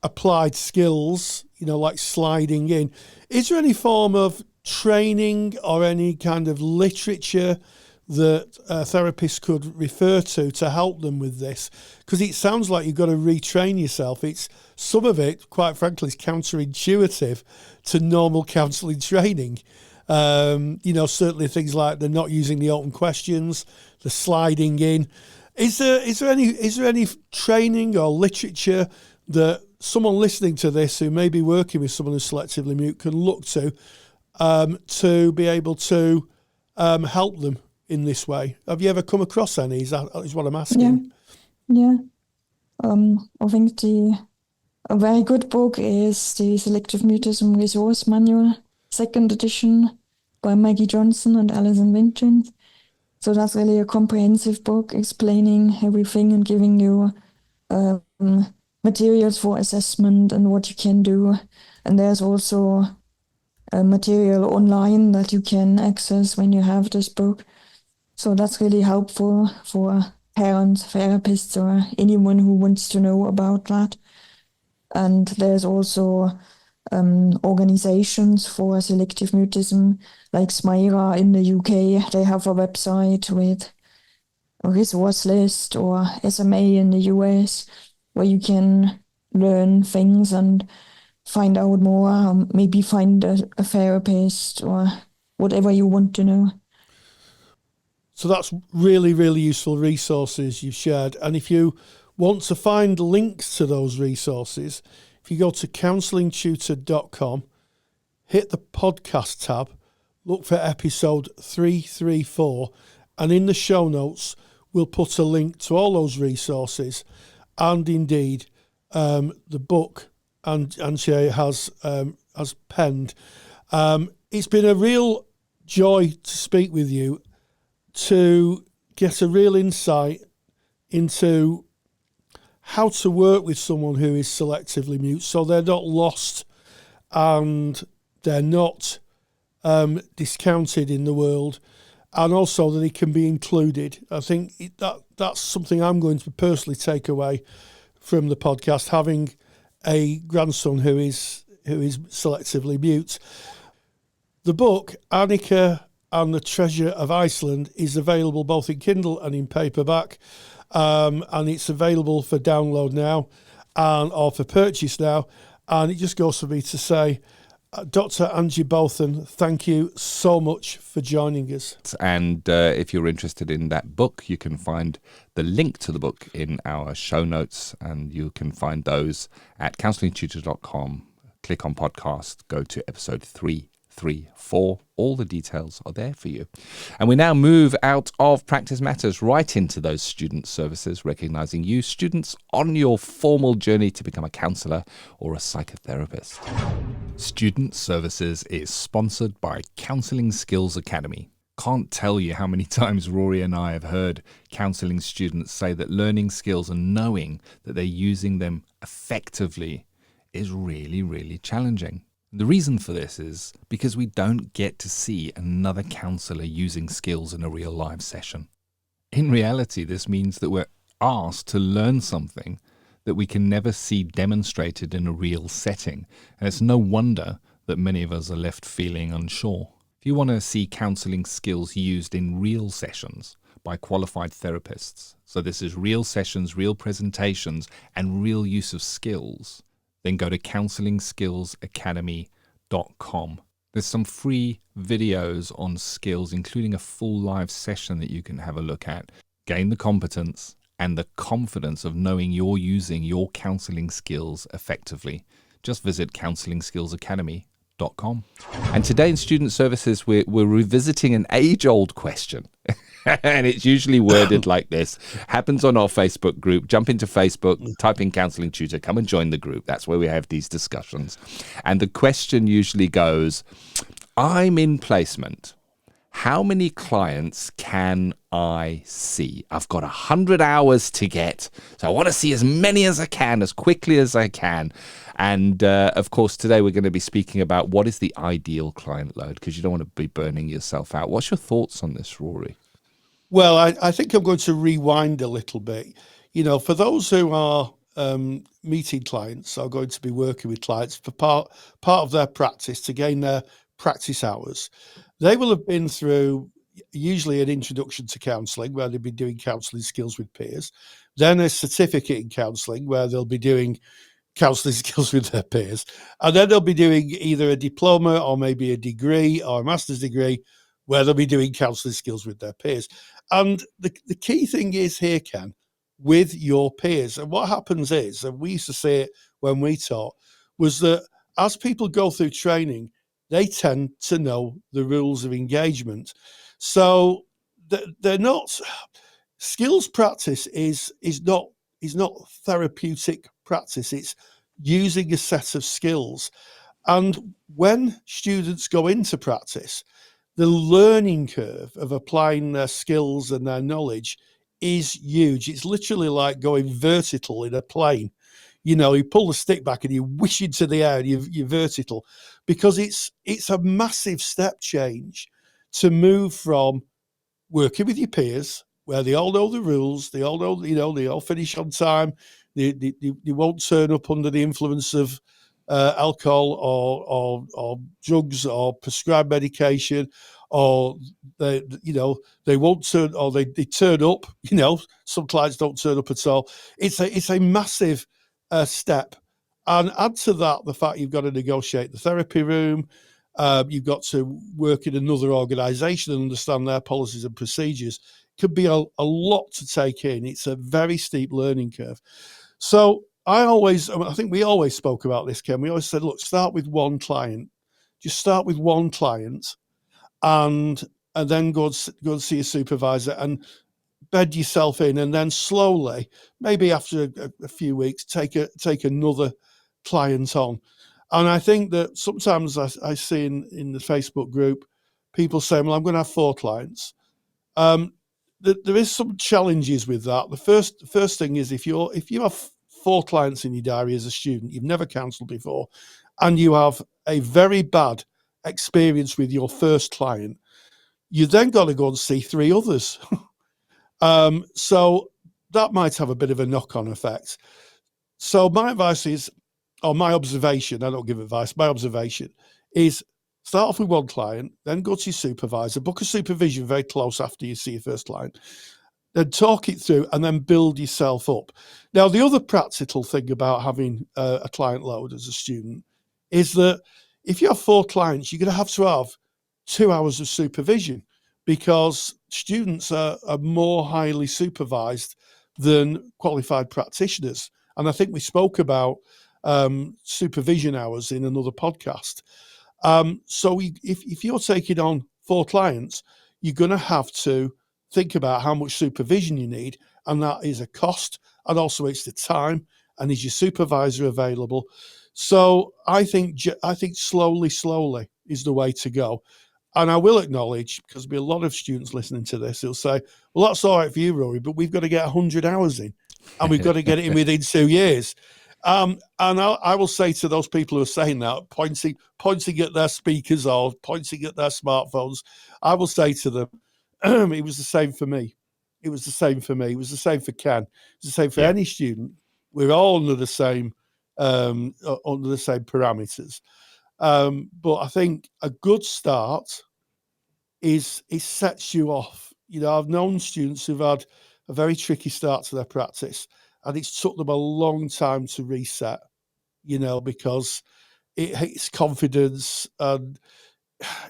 applied skills, like sliding in. Is there any form of training or any kind of literature that therapists could refer to help them with this? Because it sounds like you've got to retrain yourself. Some of it, quite frankly, is counterintuitive to normal counselling training. Certainly things like the not using the open questions, the sliding in. Is there any training or literature that someone listening to this who may be working with someone who's selectively mute can look to be able to help them in this way? Have you ever come across any? Is what I'm asking. Yeah. I think a very good book is the Selective Mutism Resource Manual, 2nd edition, by Maggie Johnson and Alison Vinchens. So that's really a comprehensive book explaining everything and giving you materials for assessment and what you can do. And there's also material online that you can access when you have this book. So that's really helpful for parents, therapists, or anyone who wants to know about that. And there's also organizations for selective mutism, like SMIRA in the UK. They have a website with a resource list, or SMA in the US, where you can learn things and find out more, maybe find a therapist or whatever you want to know. So that's really, really useful resources you've shared. And if you want to find links to those resources, if you go to counsellingtutor.com, hit the podcast tab, look for episode 334, and in the show notes, we'll put a link to all those resources and indeed the book Antje has penned. It's been a real joy to speak with you, to get a real insight into how to work with someone who is selectively mute, so they're not lost and they're not discounted in the world, and also that they can be included. I think that's something I'm going to personally take away from the podcast, having a grandson who is selectively mute. The book, Annika and the Treasure of Iceland, is available both in Kindle and in paperback, and it's available for download now or for purchase now. And it just goes for me to say, Dr. Angie Bothan, thank you so much for joining us. And if you're interested in that book, you can find the link to the book in our show notes, and you can find those at counsellingtutor.com. Click on podcast, go to episode 334. All the details are there for you. And we now move out of Practice Matters right into those student services, recognizing you, students, on your formal journey to become a counsellor or a psychotherapist. Student Services is sponsored by Counselling Skills Academy. Can't tell you how many times Rory and I have heard counselling students say that learning skills and knowing that they're using them effectively is really, really challenging. The reason for this is because we don't get to see another counsellor using skills in a real live session. In reality, this means that we're asked to learn something that we can never see demonstrated in a real setting, and it's no wonder that many of us are left feeling unsure. If you want to see counselling skills used in real sessions by qualified therapists, so this is real sessions, real presentations, and real use of skills, then go to counsellingskillsacademy.com. There's some free videos on skills, including a full live session that you can have a look at. Gain the competence and the confidence of knowing you're using your counselling skills effectively. Just visit counsellingskillsacademy.com. And today in Student Services, we're revisiting an age-old question. And it's usually worded like this. Happens on our Facebook group. Jump into Facebook, type in Counselling Tutor, come and join the group. That's where we have these discussions. And the question usually goes, I'm in placement. How many clients can I see? I've got 100 hours to get, so I want to see as many as I can, as quickly as I can. And of course, today we're going to be speaking about what is the ideal client load, because you don't want to be burning yourself out. What's your thoughts on this, Rory? Well, I think I'm going to rewind a little bit. You know, for those who are meeting clients, are going to be working with clients for part of their practice to gain their practice hours, they will have been through usually an introduction to counselling, where they'll be doing counselling skills with peers, then a certificate in counselling, where they'll be doing counselling skills with their peers, and then they'll be doing either a diploma or maybe a degree or a master's degree, where they'll be doing counselling skills with their peers. And the key thing is here, Ken, with your peers. And what happens is, and we used to say it when we taught, was that as people go through training, they tend to know the rules of engagement. So they're not, skills practice is not therapeutic practice. It's using a set of skills. And when students go into practice, the learning curve of applying their skills and their knowledge is huge. It's literally like going vertical in a plane. You know, you pull the stick back and you whoosh into the air and you're vertical, because it's a massive step change to move from working with your peers, where they all know the rules, they all know, you know, they all finish on time, they won't turn up under the influence of alcohol or drugs or prescribed medication, or they won't turn, or they turn up. You know, some clients don't turn up at all. It's a massive step, and add to that the fact you've got to negotiate the therapy room. You've got to work in another organisation and understand their policies and procedures. Could be a lot to take in. It's a very steep learning curve. So I think we always spoke about this, Ken. We always said, look, start with one client. Just start with one client, and then go and see a supervisor and bed yourself in, and then slowly, maybe after a few weeks, take another client on. And I think that sometimes I see in the Facebook group people saying, well, I'm going to have 4 clients. There is some challenges with that. The first thing is, if you have 4 clients in your diary as a student, you've never counselled before, and you have a very bad experience with your first client, you then got to go and see 3 others. So that might have a bit of a knock-on effect. So my advice is, or my observation, I don't give advice, my observation is, start off with one client, then go to your supervisor, book a supervision very close after you see your first client, then talk it through, and then build yourself up. Now, the other practical thing about having a client load as a student is that if you have 4 clients, you're going to have 2 hours of supervision, because students are more highly supervised than qualified practitioners. And I think we spoke about supervision hours in another podcast. So if you're taking on 4 clients, you're going to have to think about how much supervision you need, and that is a cost, and also it's the time, and is your supervisor available? So I think slowly is the way to go. And I will acknowledge, because there'll be a lot of students listening to this, who'll say, well, that's all right for you, Rory, but we've got to get 100 hours in, and we've got to get it in within 2 years. And I will say to those people who are saying that, pointing at their speakers or pointing at their smartphones, I will say to them, it was the same for me. It was the same for me. It was the same for Ken. It was the same for any student. We're all under the same parameters. But I think a good start is it sets you off. You know, I've known students who've had a very tricky start to their practice, and it's took them a long time to reset, you know, because it hits confidence, and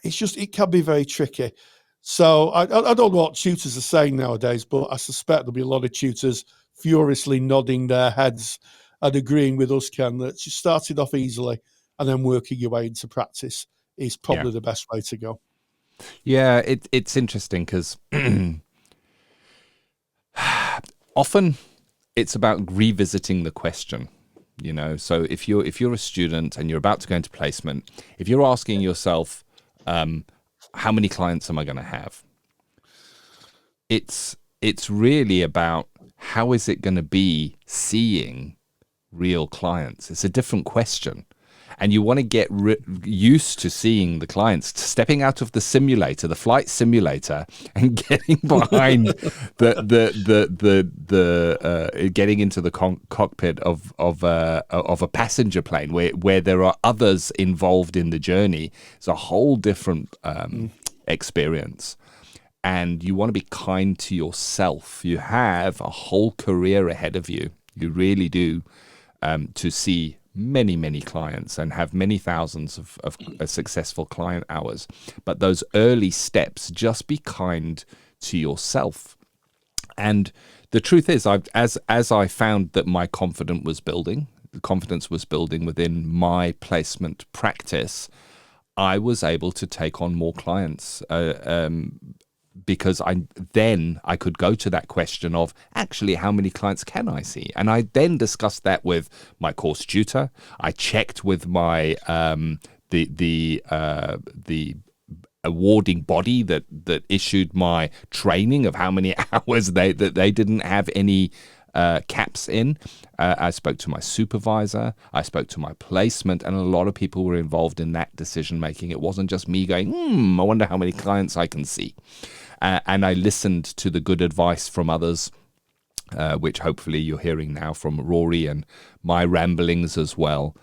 it can be very tricky. So I don't know what tutors are saying nowadays, but I suspect there'll be a lot of tutors furiously nodding their heads and agreeing with us, Ken, that you started off easily and then working your way into practice is probably the best way to go. Yeah, it's interesting because often it's about revisiting the question, you know. So if you're a student and you're about to go into placement, if you're asking yourself, how many clients am I going to have? It's really about how is it going to be seeing real clients. It's a different question. And you want to get used to seeing the clients, stepping out of the simulator, the flight simulator, and getting behind getting into the cockpit of a passenger plane where there are others involved in the journey. It's a whole different experience. And you want to be kind to yourself. You have a whole career ahead of you. You really do, to see many clients and have many thousands of successful client hours. But those early steps, just be kind to yourself. And the truth is, as I found that my confidence was building, confidence was building within my placement practice, I was able to take on more clients because I could go to that question of actually how many clients can I see, and I then discussed that with my course tutor. I checked with my the awarding body that issued my training of how many hours they didn't have any caps in. I spoke to my supervisor, I spoke to my placement, and a lot of people were involved in that decision making. It wasn't just me going, I wonder how many clients I can see. And I listened to the good advice from others, which hopefully you're hearing now from Rory and my ramblings as well.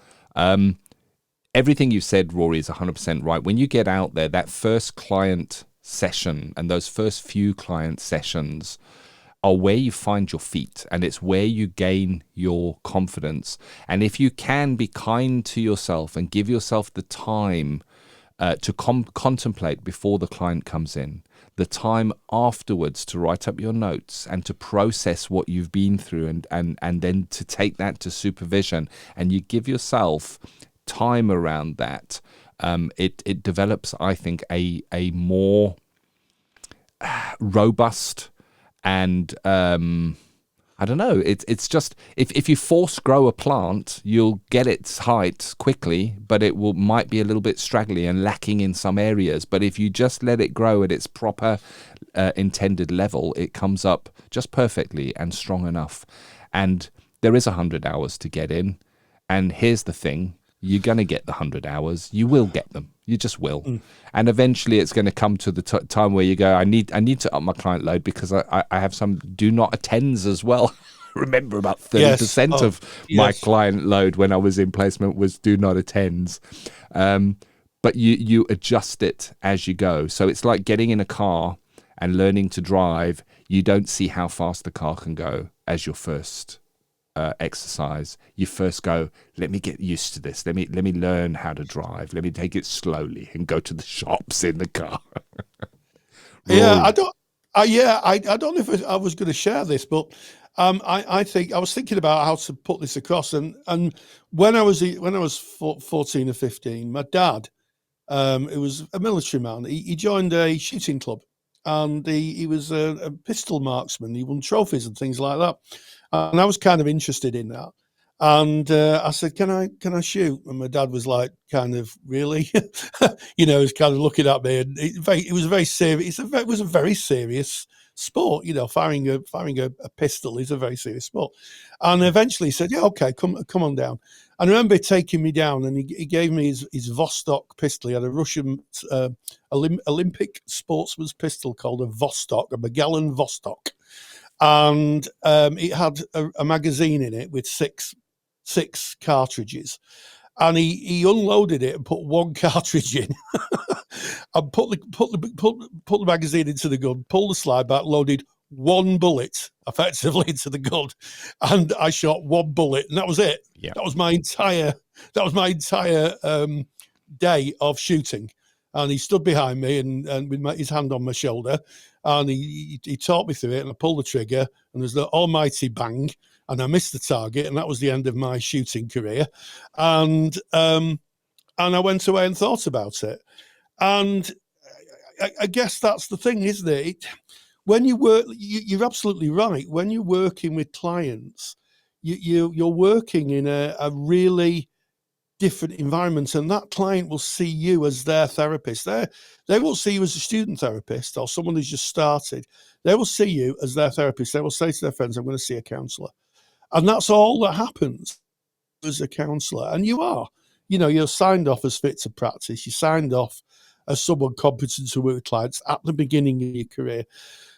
Everything you said, Rory, is 100% right. When you get out there, that first client session and those first few client sessions are where you find your feet, and it's where you gain your confidence. And if you can be kind to yourself and give yourself the time to contemplate before the client comes in, the time afterwards to write up your notes and to process what you've been through, and then to take that to supervision, and you give yourself time around that, it develops, I think, a more robust and I don't know. It's just if you force grow a plant, you'll get its height quickly, but it might be a little bit straggly and lacking in some areas. But if you just let it grow at its proper intended level, it comes up just perfectly and strong enough. And there is 100 hours to get in. And here's the thing. You're going to get the 100 hours. You will get them. You just will. And eventually it's going to come to the time where you go, I need to up my client load because I have some do not attends as well. Remember, about 30% of my client load when I was in placement was do not attends. But you adjust it as you go. So it's like getting in a car and learning to drive. You don't see how fast the car can go as your first exercise. You first go, let me get used to this. Let me learn how to drive. Let me take it slowly and go to the shops in the car. I don't know if I was going to share this, but I think I was thinking about how to put this across. And when I was 14 or 15, my dad, it was a military man. He joined a shooting club, and he was a pistol marksman. He won trophies and things like that. And I was kind of interested in that. And I said, can I shoot? And my dad was like, kind of, really? He was kind of looking at me, and it was very serious. It was a very serious sport. Firing a pistol is a very serious sport. And eventually he said, yeah, okay, come on down. And I remember taking me down, and he gave me his Vostok pistol. He had a Russian Olympic sportsman's pistol called a Vostok, a Magellan Vostok. And it had a magazine in it with six cartridges, and he unloaded it and put one cartridge in, and put the magazine into the gun, pulled the slide back, loaded one bullet effectively into the gun, and I shot one bullet, and that was it. Yeah. That was my entire day of shooting. And he stood behind me and with his hand on my shoulder, and he taught me through it, and I pulled the trigger, and there's the almighty bang, and I missed the target, and that was the end of my shooting career. And I went away and thought about it. And I guess that's the thing, isn't it? When you work, you're absolutely right. When you're working with clients, you're working in a really different environment, and that client will see you as their therapist. They won't see you as a student therapist or someone who's just started. They will see you as their therapist. They will say to their friends, I'm going to see a counsellor. And that's all that happens as a counsellor. And you're signed off as fit to practice. You're signed off as someone competent to work with clients at the beginning of your career.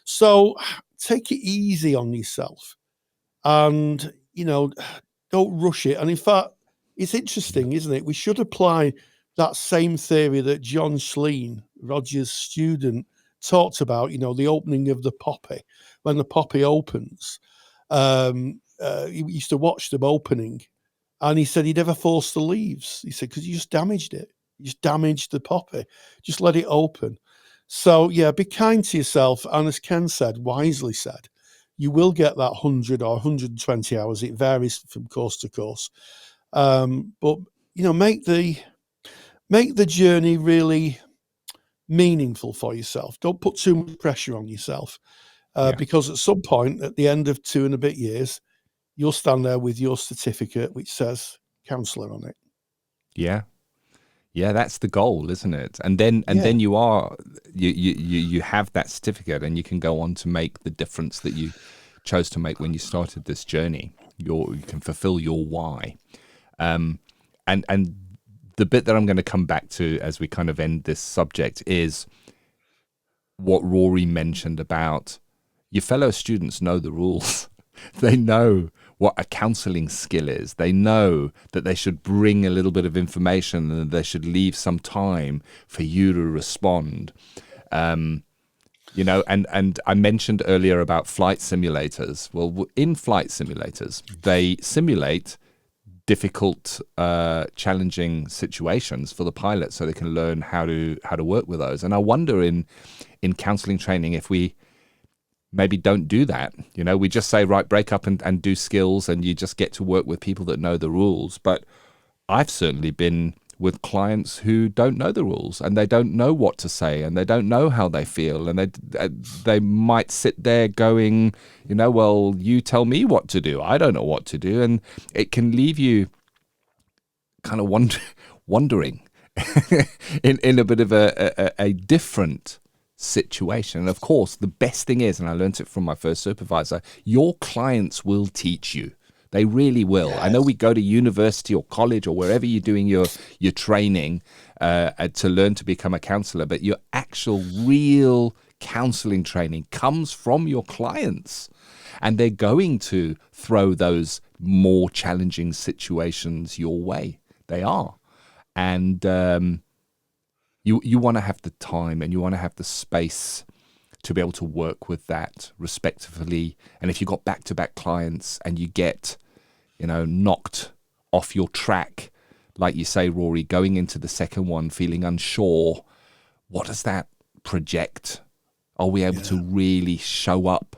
So take it easy on yourself, and, don't rush it. And in fact, it's interesting, isn't it? We should apply that same theory that John Schleen, Roger's student, talked about, the opening of the poppy. When the poppy opens, he used to watch them opening, and he said he never forced the leaves. He said, because you just damaged it. You just damaged the poppy. Just let it open. So, yeah, be kind to yourself. And as Ken said, wisely said, you will get that 100 or 120 hours. It varies from course to course. But, make the journey really meaningful for yourself. Don't put too much pressure on yourself, because at some point at the end of 2 and a bit years, you'll stand there with your certificate which says counsellor on it. Yeah, that's the goal, isn't it? And then you have that certificate, and you can go on to make the difference that you chose to make when you started this journey. You can fulfill your why. And the bit that I'm going to come back to as we kind of end this subject is what Rory mentioned about your fellow students know the rules. They know what a counselling skill is. They know that they should bring a little bit of information and they should leave some time for you to respond. And I mentioned earlier about flight simulators. Well, in flight simulators, they simulate difficult, challenging situations for the pilot so they can learn how to work with those. And I wonder in counselling training if we maybe don't do that. We just say, right, break up and do skills, and you just get to work with people that know the rules. But I've certainly been with clients who don't know the rules, and they don't know what to say, and they don't know how they feel, and they might sit there going, well, you tell me what to do. I don't know what to do. And it can leave you kind of wondering in a bit of a different situation. And of course, the best thing is, and I learned it from my first supervisor, your clients will teach you. They really will. Yes. I know we go to university or college or wherever you're doing your training to learn to become a counsellor, but your actual real counselling training comes from your clients, and they're going to throw those more challenging situations your way. They are. And you want to have the time and you want to have the space to be able to work with that respectively. And if you've got back-to-back clients and you get, knocked off your track, like you say, Rory, going into the second one, feeling unsure, what does that project? Are we able to really show up,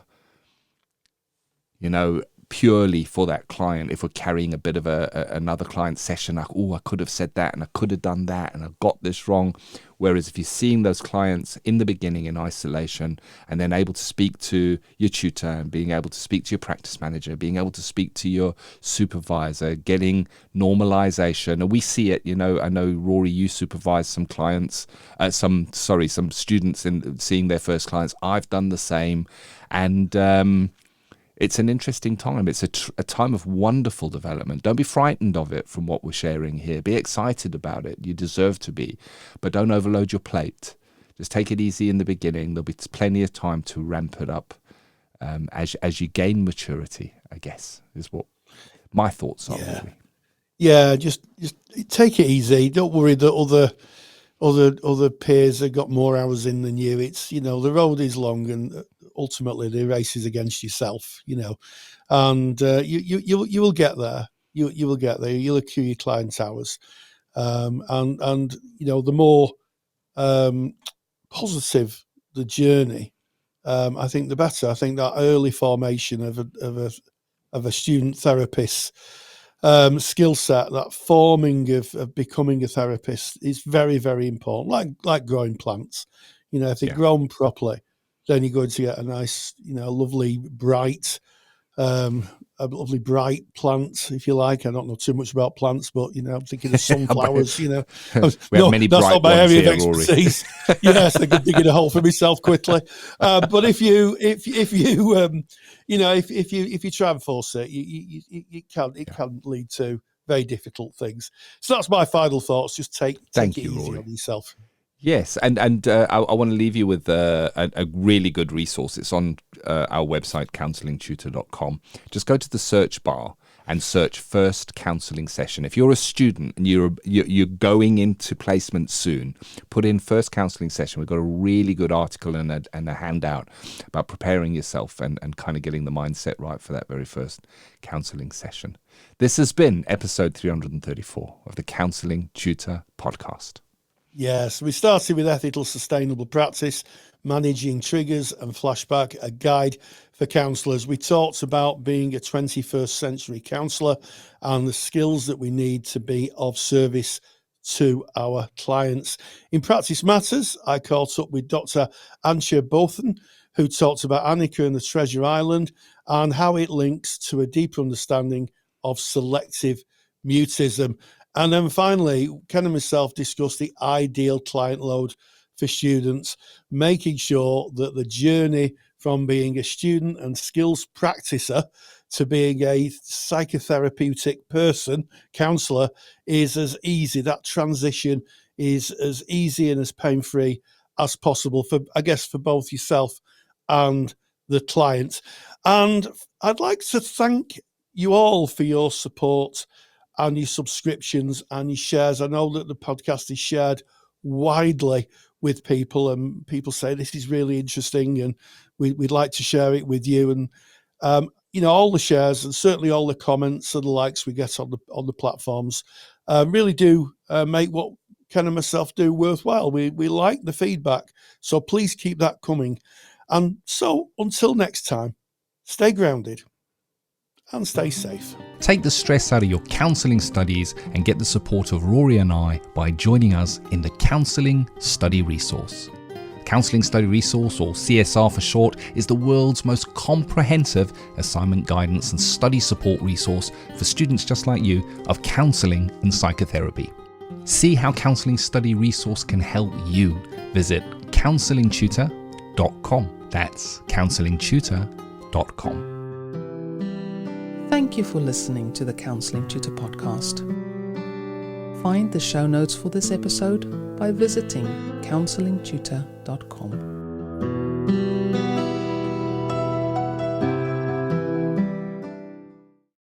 purely for that client? If we're carrying a bit of another client session, like, I could have said that and I could have done that and I got this wrong. Whereas if you're seeing those clients in the beginning in isolation and then able to speak to your tutor and being able to speak to your practice manager, being able to speak to your supervisor, getting normalization. And we see it, I know, Rory, you supervise some clients, some students in seeing their first clients. I've done the same. And it's an interesting time. It's a time of wonderful development. Don't be frightened of it from what we're sharing here. Be excited about it. You deserve to be. But don't overload your plate. Just take it easy in the beginning. There'll be plenty of time to ramp it up as you gain maturity, I guess, is what my thoughts are. Really. Yeah, just take it easy. Don't worry that other peers have got more hours in than you. It's, the road is long and ultimately the race is against yourself, and you will get there. You will get there. You'll accrue your client hours, and the more positive the journey, I think the better. I think that early formation of a student therapist skill set, that forming of becoming a therapist, is very, very important. Like growing plants, if they're grown properly, then you're going to get a nice, lovely bright plant, if you like. I don't know too much about plants, but I'm thinking of sunflowers. We have many that's bright not my ones area here, of expertise. Yes, I could dig in a hole for myself quickly. But if you try and force it, it can lead to very difficult things. So that's my final thoughts. Just take it easy on yourself. Yes, and I want to leave you with a really good resource. It's on our website, counsellingtutor.com. Just go to the search bar and search First Counselling Session. If you're a student and you're going into placement soon, put in First Counselling Session. We've got a really good article and a handout about preparing yourself and kind of getting the mindset right for that very first counselling session. This has been episode 334 of the Counselling Tutor Podcast. Yes, we started with ethical, sustainable practice, Managing Triggers and Flashback, a guide for counsellors. We talked about being a 21st century counsellor and the skills that we need to be of service to our clients. In Practice Matters, I caught up with Dr. Antje Bothen, who talked about Annika and the Treasure Island and how it links to a deeper understanding of selective mutism. And then finally, Ken and myself discussed the ideal client load for students, making sure that the journey from being a student and skills practicer to being a psychotherapeutic person, counsellor, is as easy. That transition is as easy and as pain-free as possible for, I guess, for both yourself and the client. And I'd like to thank you all for your support and your subscriptions and your shares. I know that the podcast is shared widely with people, and people say this is really interesting and we'd like to share it with you. And all the shares and certainly all the comments and the likes we get on the platforms really do make what Ken and myself do worthwhile. We like the feedback, so please keep that coming. And so until next time, stay grounded and stay safe. Take the stress out of your counselling studies and get the support of Rory and I by joining us in the Counselling Study Resource. Counselling Study Resource, or CSR for short, is the world's most comprehensive assignment guidance and study support resource for students just like you of counselling and psychotherapy. See how Counselling Study Resource can help you. Visit counsellingtutor.com. That's counsellingtutor.com. Thank you for listening to the Counselling Tutor Podcast. Find the show notes for this episode by visiting counsellingtutor.com.